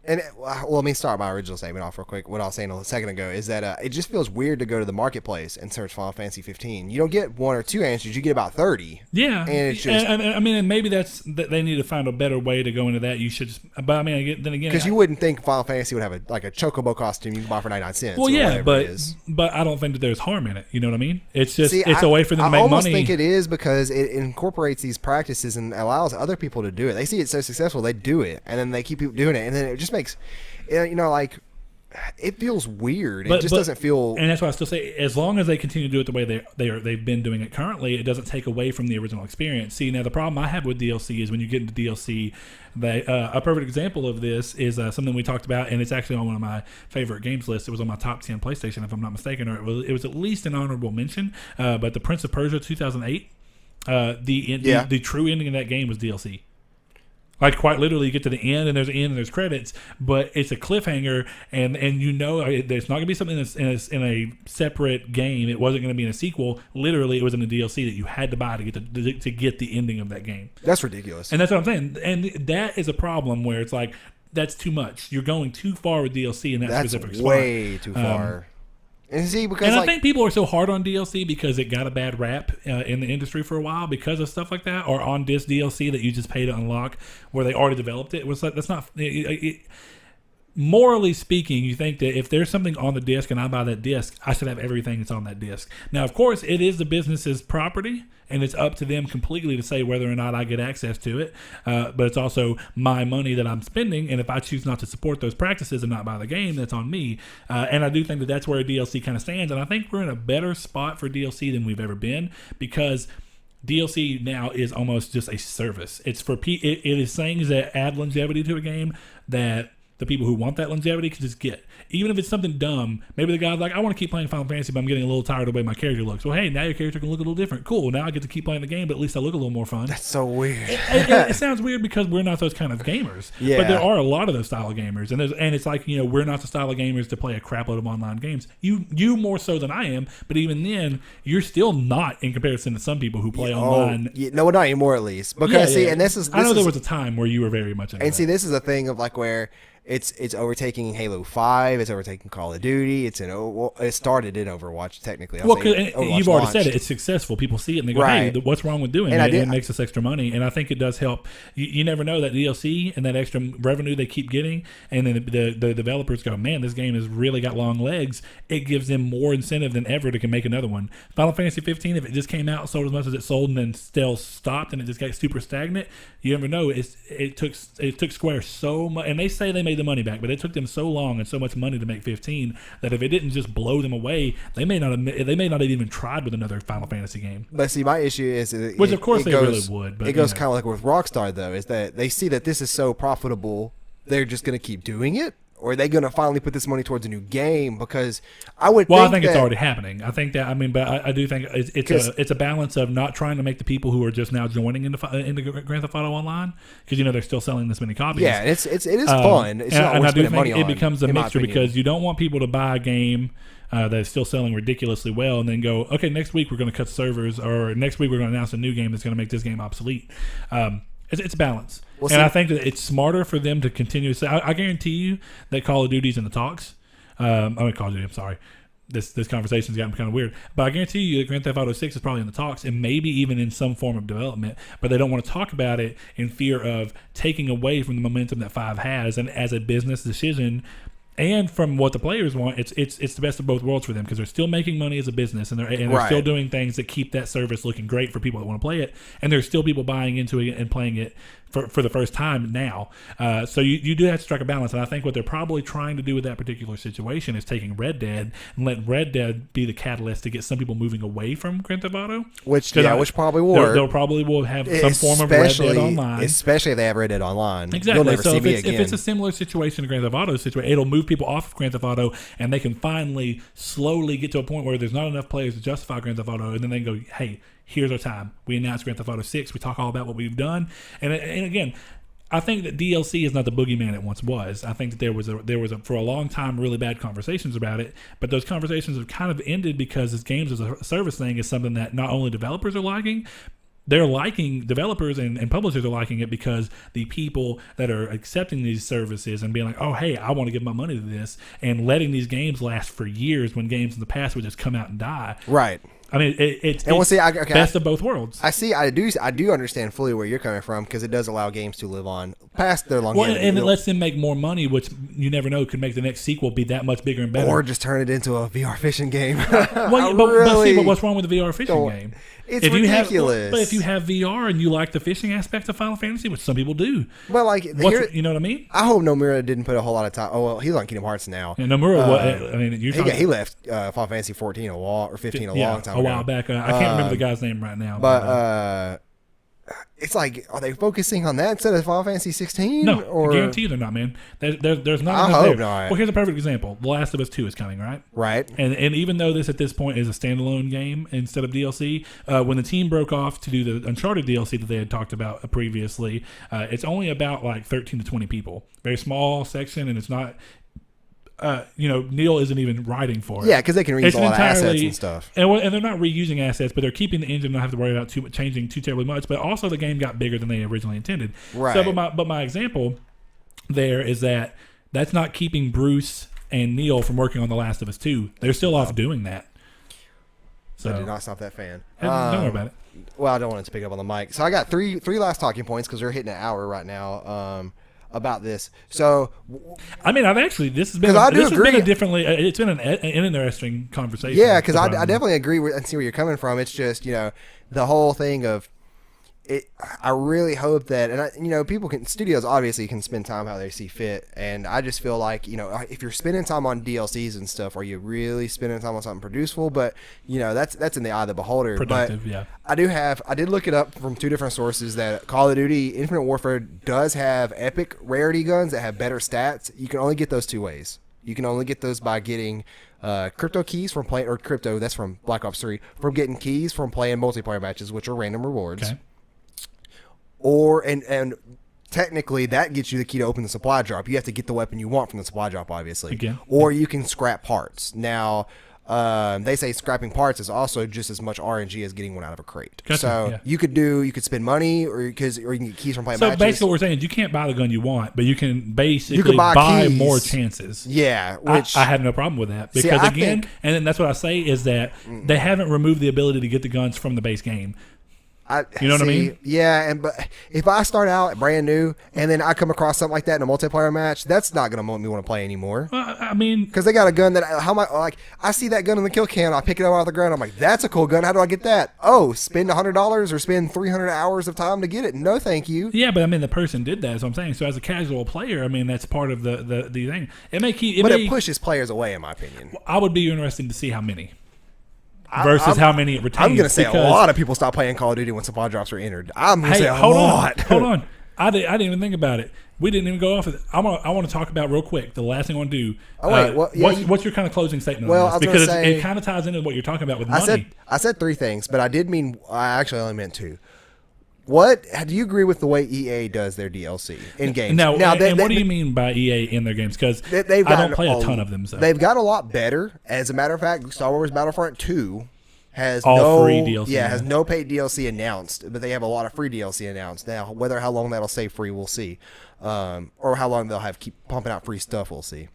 And let me start my original statement off real quick. What I was saying a second ago is that it just feels weird to go to the marketplace and search Final Fantasy 15. You don't get one or two answers; you get about 30. Yeah, and it's just. And I mean, and maybe that they need to find a better way to go into that. You should, but I mean, then again, because you wouldn't think Final Fantasy would have a chocobo costume you can buy for 99 cents. Well, yeah, but I don't think that there's harm in it. You know what I mean? It's just it's a way for them to make money. I almost think it is because it incorporates these practices and allows other people to do it. They see it so successful, they do it, and then they keep people doing it, and then it just makes. Like it feels weird. It just doesn't feel. And that's why I still say, as long as they continue to do it the way they've been doing it currently, it doesn't take away from the original experience. See, now the problem I have with DLC is when you get into DLC, a perfect example of this is something we talked about, and it's actually on one of my favorite games lists. It was on my top 10 PlayStation, if I'm not mistaken, or it was at least an honorable mention. But the Prince of Persia 2008, the true ending of that game was DLC. Like quite literally, you get to the end and there's an end and there's credits, but it's a cliffhanger, and you know there's not going to be something that's in a separate game. It wasn't going to be in a sequel. Literally, it was in the DLC that you had to buy to get the ending of that game. That's ridiculous. And that's what I'm saying. And that is a problem where it's like that's too much. You're going too far with DLC in that specific spot. Way too far. And see, because I think people are so hard on DLC because it got a bad rap in the industry for a while because of stuff like that, or on disc DLC that you just pay to unlock where they already developed it. It was like that's not. Morally speaking, you think that if there's something on the disc and I buy that disc, I should have everything that's on that disc. Now, of course, it is the business's property, and it's up to them completely to say whether or not I get access to it. But it's also my money that I'm spending, and if I choose not to support those practices and not buy the game, that's on me. And I do think that that's where DLC kind of stands, and I think we're in a better spot for DLC than we've ever been because DLC now is almost just a service. It's for it is things that add longevity to a game that the people who want that longevity can just get. Even if it's something dumb, maybe the guy's like, I want to keep playing Final Fantasy, but I'm getting a little tired of the way my character looks. Well, hey, now your character can look a little different. Cool, now I get to keep playing the game, but at least I look a little more fun. That's so weird. It sounds weird because we're not those kind of gamers. Yeah. But there are a lot of those style of gamers. And it's like, we're not the style of gamers to play a crap load of online games. You more so than I am, but even then, you're still not in comparison to some people who play online. No, not anymore at least. Because, and I know there was a time where you were very much into that. See, this is a thing of like where it's overtaking Halo 5. It's overtaking Call of Duty. It started in Overwatch technically. Well, you've already said it. It's successful. People see it and they go, "Hey, what's wrong with doing it?" It makes us extra money, and I think it does help. You never know that DLC and that extra revenue they keep getting, and then the developers go, "Man, this game has really got long legs." It gives them more incentive than ever to make another one. Final Fantasy 15, if it just came out, sold as much as it sold, and then still stopped, and it just got super stagnant, you never know. It took Square so much, and they say they made the money back, but it took them so long and so much money to make 15 that if it didn't just blow them away, they may not have even tried with another Final Fantasy game. But see, my issue is, which of course they really would. But it goes kind of like with Rockstar though, is that they see that this is so profitable, they're just going to keep doing it. Or are they going to finally put this money towards a new game? Because I would. Well, I think it's already happening. I think that. I mean, but I do think it's a balance of not trying to make the people who are just now joining into Grand Theft Auto Online, because they're still selling this many copies. Yeah, it is fun. It's not worth spending money on. It becomes a mixture because you don't want people to buy a game that is still selling ridiculously well and then go, okay, next week we're going to cut servers, or next week we're going to announce a new game that's going to make this game obsolete. It's a balance. Well, and I think that it's smarter for them to continue to say, I guarantee you that Call of Duty's in the talks. Call of Duty, I'm sorry. This conversation's gotten kind of weird. But I guarantee you that Grand Theft Auto 6 is probably in the talks and maybe even in some form of development. But they don't want to talk about it in fear of taking away from the momentum that 5 has. And as a business decision, and from what the players want, it's the best of both worlds for them, because they're still making money as a business, and they're still doing things that keep that service looking great for people that want to play it, and there's still people buying into it and playing it for the first time now. So you do have to strike a balance, and I think what they're probably trying to do with that particular situation is taking Red Dead and let Red Dead be the catalyst to get some people moving away from Grand Theft Auto. Which probably will. They'll probably will have some form of Red Dead Online. Especially if they have Red Dead Online. Exactly. You'll never see me again. If it's a similar situation to Grand Theft Auto situation, it'll move people off of Grand Theft Auto, and they can finally slowly get to a point where there's not enough players to justify Grand Theft Auto, and then they go, hey, here's our time. We announced Grand Theft Auto 6. We talk all about what we've done. And again, I think that DLC is not the boogeyman it once was. I think that there was for a long time really bad conversations about it, but those conversations have kind of ended because this games as a service thing is something that not only developers are liking, they're liking, developers and publishers are liking it because the people that are accepting these services and being like, oh, hey, I want to give my money to this, and letting these games last for years when games in the past would just come out and die. Right. I mean, it's best of both worlds. I do understand fully where you're coming from, because it does allow games to live on past their longevity. Well, and it lets them make more money, which you never know could make the next sequel be that much bigger and better. Or just turn it into a VR fishing game. But what's wrong with the VR fishing game? It's ridiculous. But if you have VR and you like the fishing aspect of Final Fantasy, which some people do, well, like you know what I mean? I hope Nomura didn't put a whole lot of time. Oh well, he's on Kingdom Hearts now. Yeah, Nomura. He left Final Fantasy 14 a long time a while back. I can't remember the guy's name right now. But it's like, are they focusing on that instead of Final Fantasy 16? No, or I guarantee you they're not, man. There's not I enough hope there. not. Well, here's a perfect example. The Last of Us 2 is coming, right? Right. And even though this at this point is a standalone game instead of DLC, when the team broke off to do the Uncharted DLC that they had talked about previously, it's only about like 13 to 20 people. Very small section, and it's not... Neil isn't even writing for it. Yeah, because they can reuse a lot of assets and stuff. And they're not reusing assets, but they're keeping the engine, not have to worry about changing too terribly much. But also the game got bigger than they originally intended. Right. So, but my example there is that's not keeping Bruce and Neil from working on The Last of Us 2. They're still off doing that. So I do not stop that fan. Don't worry about it. Well, I don't want it to pick up on the mic. So I got three last talking points because we're hitting an hour right now. About this, so I mean, I've actually this has been a differently. It's been an interesting conversation. Yeah, because I definitely agree with and see where you're coming from. It's just the whole thing of it. I really hope that people studios obviously can spend time how they see fit, and I just feel like if you're spending time on DLCs and stuff, are you really spending time on something produceful? But that's in the eye of the beholder. Productive, but yeah. I did look it up from two different sources that Call of Duty Infinite Warfare does have epic rarity guns that have better stats. You can only get those two ways. You can only get those by getting crypto keys from playing, or crypto, that's from Black Ops 3, from getting keys from playing multiplayer matches, which are random rewards. Okay. Or and technically that gets you the key to open the supply drop. You have to get the weapon you want from the supply drop, obviously. Again. Or you can scrap parts. Now, they say scrapping parts is also just as much RNG as getting one out of a crate. Gotcha, So yeah. you could spend money, or you can get keys from playing So matches. basically, what we're saying is you can't buy the gun you want, but you can basically buy keys. more chances. Yeah, which I have no problem with that because and then that's what I say is that they haven't removed the ability to get the guns from the base game. You know what I mean? Yeah, but if I start out brand new and then I come across something like that in a multiplayer match, that's not going to make me want to play anymore. I mean, because they got a gun that I see that gun in the kill cam, I pick it up out of the ground, I'm like, that's a cool gun. How do I get that? Oh, spend $100 or spend 300 hours of time to get it? No, thank you. Yeah, but I mean, the person did that. Is what I'm saying. So as a casual player, I mean, that's part of the thing. It pushes players away, in my opinion. I would be interested to see how many. Versus how many it retains. I'm going to say a lot of people stop playing Call of Duty when supply drops are entered. I'm going to say a lot. Hold on. I didn't even think about it. We didn't even go off of it. I want to talk about real quick. The last thing I want to do. What's your kind of closing statement on this? Because it kind of ties into what you're talking about with money. I said three things, but I actually only meant two. What do you agree with the way EA does their DLC in games? Now what do you mean by EA in their games? Because I don't play a ton of them. So. They've got a lot better. As a matter of fact, Star Wars Battlefront 2 has free DLC. Yeah, has no paid DLC announced, but they have a lot of free DLC announced. Now, how long that'll stay free, we'll see, or how long they'll keep pumping out free stuff, we'll see.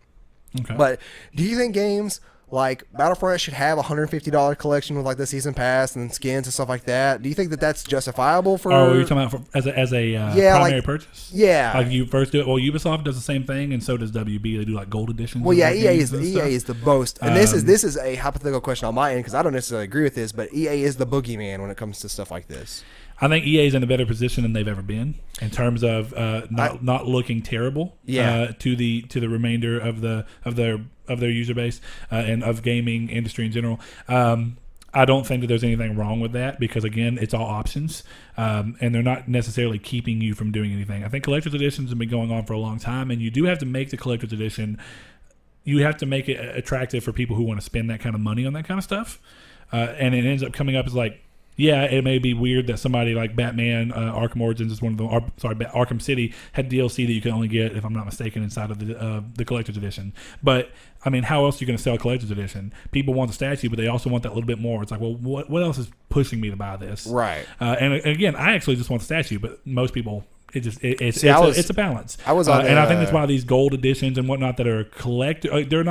Okay. But do you think games like Battlefront should have a $150 collection with like the season pass and skins and stuff like that? Do you think that that's justifiable for? Oh, you're talking about as a primary purchase? Yeah, like you first do it. Well, Ubisoft does the same thing, and so does WB. They do like gold editions. Well, yeah, EA is the most. And this is a hypothetical question on my end because I don't necessarily agree with this, but EA is the boogeyman when it comes to stuff like this. I think EA is in a better position than they've ever been in terms of not looking terrible to the remainder of their user base and of gaming industry in general. I don't think that there's anything wrong with that because again, it's all options, and they're not necessarily keeping you from doing anything. I think collector's editions have been going on for a long time, and you do have to make the collector's edition. You have to make it attractive for people who want to spend that kind of money on that kind of stuff, and it ends up coming up as like. Yeah, it may be weird that somebody like Batman, Arkham Origins is one of them. Arkham City had DLC that you can only get, if I'm not mistaken, inside of the collector's edition. But I mean, how else are you going to sell a collector's edition? People want the statue, but they also want that little bit more. It's like, well, what else is pushing me to buy this? Right. And again, I actually just want the statue, but most people. It's a balance. I was and I think that's why these gold editions and whatnot that are they're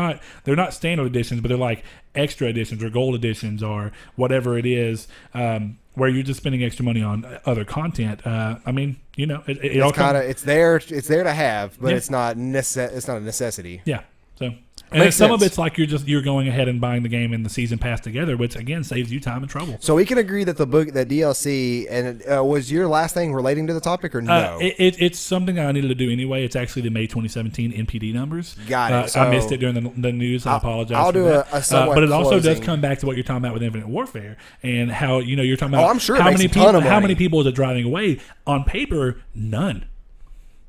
not standard editions, but they're like extra editions or gold editions or whatever it is, where you're just spending extra money on other content. I mean, it's there to have, but it's not a necessity. Yeah. So And then some of sense. it's like you're going ahead and buying the game and the season pass together, which again saves you time and trouble. So we can agree that the DLC and was your last thing relating to the topic or no? It's something I needed to do anyway. It's actually the May 2017 NPD numbers. Got it. I missed it during the news. I apologize. I'll for do that. a somewhat but it also does closing. come back to what you're talking about with Infinite Warfare and how you're talking about. I'm sure it how makes many a ton people of how money. many people is it driving away? On paper, none.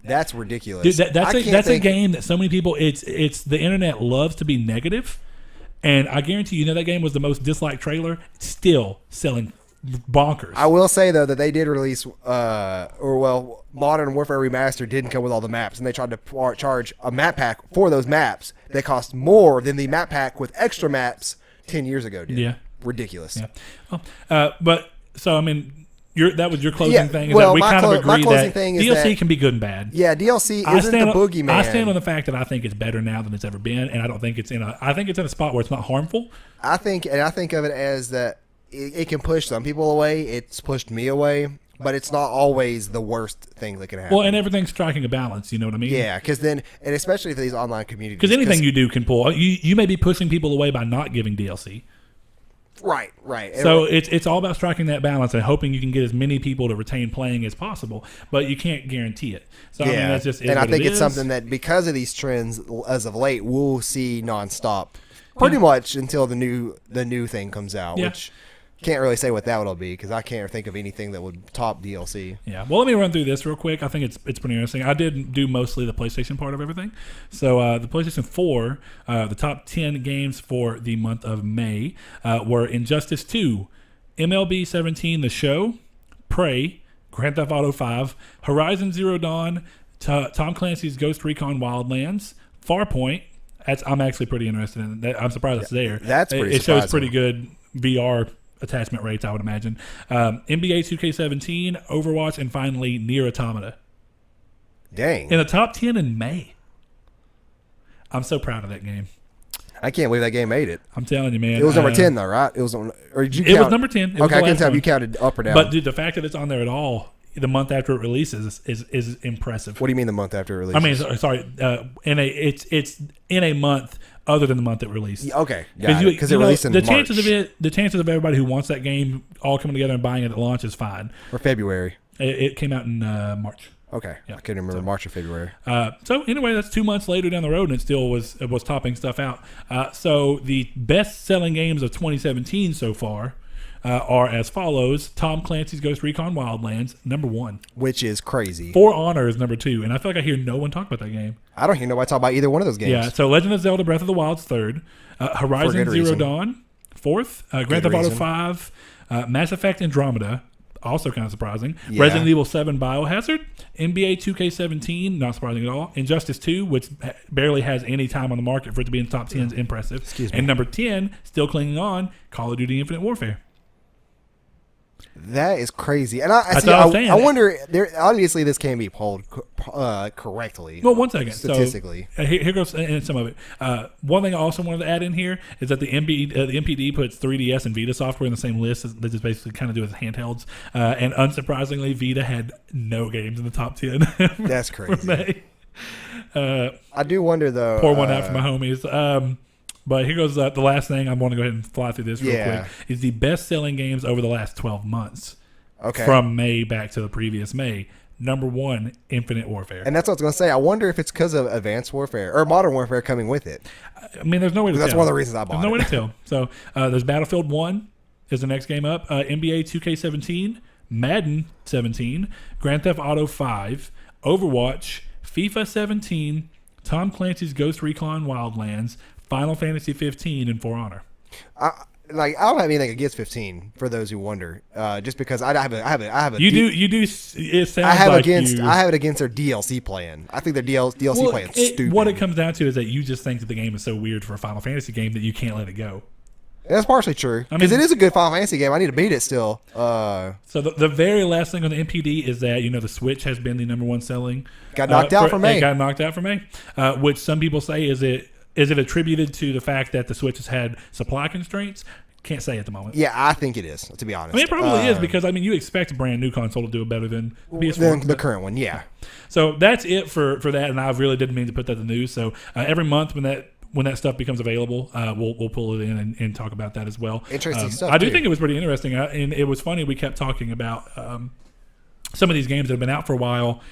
That's ridiculous. Dude, that's a game that so many people. It's the internet loves to be negative, and I guarantee that game was the most disliked trailer. It's still selling bonkers. I will say though that they did release, Modern Warfare Remastered didn't come with all the maps, and they tried to charge a map pack for those maps that cost more than the map pack with extra maps 10 years ago did. Yeah, ridiculous. Yeah, but so I mean. That was your closing thing. Is well, that we kind of agree that thing is DLC that, can be good and bad. Yeah, DLC isn't the boogeyman. I stand on the fact that I think it's better now than it's ever been, and I don't think I think it's in a spot where it's not harmful. I think of it as that it can push some people away. It's pushed me away, but it's not always the worst thing that can happen. Well, and everything's striking a balance. You know what I mean? Yeah, because then, and especially for these online communities, because anything you do can pull. You may be pushing people away by not giving DLC. Right. So it's all about striking that balance and hoping you can get as many people to retain playing as possible, but you can't guarantee it. So I mean, that's just and I think it's is. something that because of these trends as of late, we'll see nonstop, pretty much until the new thing comes out, which can't really say what that will be because I can't think of anything that would top DLC. Yeah. Well, let me run through this real quick. I think it's pretty interesting. I did do mostly the PlayStation part of everything. So the PlayStation 4, the top 10 games for the month of May were Injustice 2, MLB 17, The Show, Prey, Grand Theft Auto 5, Horizon Zero Dawn, Tom Clancy's Ghost Recon Wildlands, Farpoint. I'm actually pretty interested in that. I'm surprised it's there. That's pretty It shows pretty good VR attachment rates, I would imagine. NBA 2K17, Overwatch, and finally Nier Automata. Dang. In the top 10 in May. I'm so proud of that game. I can't believe that game made it. I'm telling you, man. It was number 10 though, right? It was on. Or did you count? It was number 10. It was okay, I the can last tell if one. you counted up or down. But dude, the fact that it's on there at all the month after it releases is impressive. What do you mean the month after it I releases? mean, sorry, it's in a month other than the month it released. Okay, because it released in the March. chances of everybody who wants that game all coming together and buying it at launch is fine. Or February. It came out in March. Okay, yeah. I couldn't remember March or February. So anyway, that's 2 months later down the road, and it still was topping stuff out. So the best-selling games of 2017 so far are as follows: Tom Clancy's Ghost Recon Wildlands, number 1, which is crazy. For Honor is number 2, and I feel like I hear no one talk about that game. I don't hear nobody talk about either one of those games. Yeah. So Legend of Zelda: Breath of the Wild's 3rd, Horizon Zero Dawn 4th, Grand Theft Auto 5, Mass Effect Andromeda. Also kind of surprising. Yeah. Resident Evil 7 Biohazard, NBA 2K17, not surprising at all. Injustice 2, which barely has any time on the market for it to be in the top 10 is impressive. Excuse me. And number 10, still clinging on, Call of Duty Infinite Warfare. That is crazy. And I wonder, obviously this can be polled correctly. Well, one second. Statistically. So, here goes in some of it. One thing I also wanted to add in here is that the MPD puts 3DS and Vita software in the same list. They just basically kind of do it with handhelds. And unsurprisingly, Vita had no games in the top 10. That's crazy. I do wonder, though. Pour one out for my homies. But here goes the last thing. I want to go ahead and fly through this real quick. Is the best-selling games over the last 12 months. Okay. From May back to the previous May. Number 1, Infinite Warfare. And that's what I was going to say. I wonder if it's because of Advanced Warfare or Modern Warfare coming with it. I mean, there's no way to tell. That's one of the reasons I bought it. There's no way to tell. So there's Battlefield 1 is the next game up. NBA 2K17, Madden 17, Grand Theft Auto 5, Overwatch, FIFA 17, Tom Clancy's Ghost Recon Wildlands, Final Fantasy 15, and For Honor. I don't have anything against 15 for those who wonder. Just because I have a. You do. It sounds I have like I have it against their DLC plan. I think their DLC plan is stupid. What it comes down to is that you just think that the game is so weird for a Final Fantasy game that you can't let it go. That's partially true because it is a good Final Fantasy game. I need to beat it still. So the very last thing on the MPD is that the Switch has been the number 1 selling. Got knocked out for May. It got knocked out for May, which some people say is it attributed to the fact that the Switch has had supply constraints? Can't say at the moment. Yeah, I think it is, to be honest. I mean, it probably is because, you expect a brand new console to do it better than PS4. The current one, yeah. So that's it for that, and I really didn't mean to put that in the news. So every month when when that stuff becomes available, we'll pull it in and talk about that as well. Interesting stuff. I do think it was pretty interesting, and it was funny. We kept talking about some of these games that have been out for a while,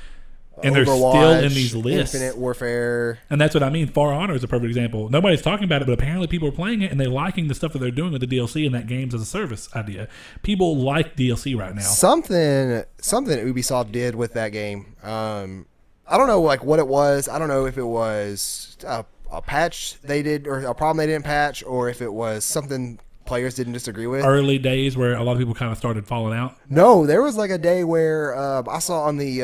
and they're still in these lists. Infinite Warfare. And that's what I mean. Far Honor is a perfect example. Nobody's talking about it, but apparently people are playing it and they're liking the stuff that they're doing with the DLC and that games as a service idea. People like DLC right now. Something Ubisoft did with that game. I don't know like what it was. I don't know if it was a patch they did or a problem they didn't patch, or if it was something players didn't disagree with. Early days where a lot of people kind of started falling out. No, there was like a day where I saw on the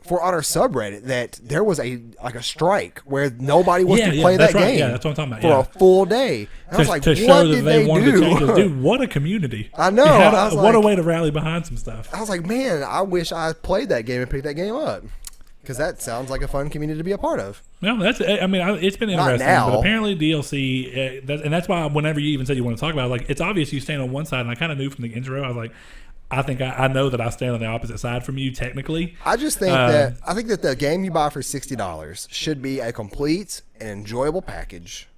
For Honor subreddit that there was a strike where nobody was to play that game. Yeah, that's what I'm talking about. For a full day. And I was like, to what show that did they wanted do? to change it. Dude, what a community. I know. What a way to rally behind some stuff. I was like, man, I wish I played that game and picked that game up. Because that sounds like a fun community to be a part of. No, it's been interesting. But apparently DLC, and that's why whenever you even said you want to talk about it, like, it's obvious you stand on one side, and I kind of knew from the intro, I was like, I think I know that I stand on the opposite side from you technically. I just think that the game you buy for $60 should be a complete and enjoyable package.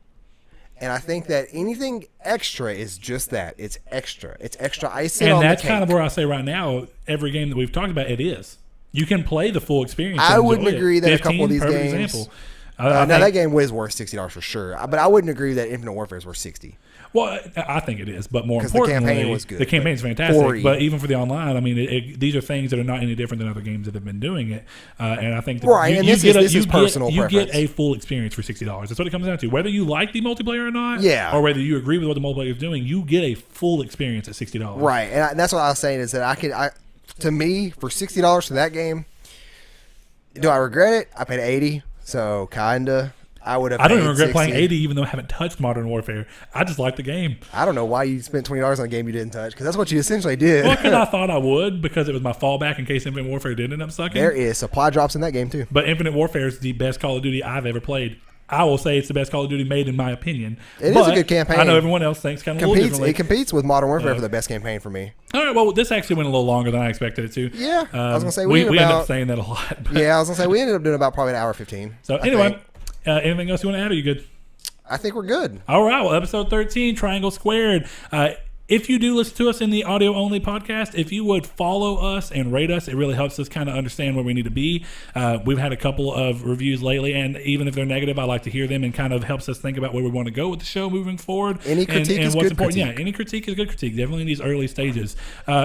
And I think that anything extra is just that. It's extra. It's extra icing on the cake. And that's kind of where I say right now, every game that we've talked about, it is. You can play the full experience. I wouldn't agree that 15, a couple of these games. Example. Now that game was worth $60 for sure, but I wouldn't agree that Infinite Warfare is worth $60. Well, I think it is, but more importantly, the campaign was good. The campaign is fantastic, but even for the online, I mean, these are things that are not any different than other games that have been doing it, and I think that this is personal preference. You get a preference. full experience for $60. That's what it comes down to. Whether you like the multiplayer or not, or whether you agree with what the multiplayer is doing, you get a full experience at $60. Right, and that's what I was saying is that to me, for $60 for that game, do I regret it? I paid $80, so kinda. I don't even regret $60. playing $80, even though I haven't touched Modern Warfare. I just like the game. I don't know why you spent $20 on a game you didn't touch, because that's what you essentially did. Well, because I thought I would, because it was my fallback in case Infinite Warfare did end up sucking. There is supply drops in that game too. But Infinite Warfare is the best Call of Duty I've ever played. I will say it's the best Call of Duty made, in my opinion. It is a good campaign. I know everyone else thinks kind of a little differently. It competes with Modern Warfare for the best campaign for me. All right, well, this actually went a little longer than I expected it to. Yeah, I was going to say we ended up saying that a lot. Yeah, I was going to say we ended up doing about probably an hour 15. So anyway, anything else you want to add, or are you good? I think we're good. All right, well, episode 13, Triangle Squared. If you do listen to us in the audio-only podcast, if you would follow us and rate us, it really helps us kind of understand where we need to be. We've had a couple of reviews lately, and even if they're negative, I like to hear them, and kind of helps us think about where we want to go with the show moving forward. Any critique is good critique. Yeah, any critique is good critique, definitely in these early stages.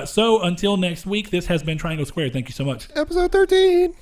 So until next week, this has been Triangle Squared. Thank you so much. Episode 13.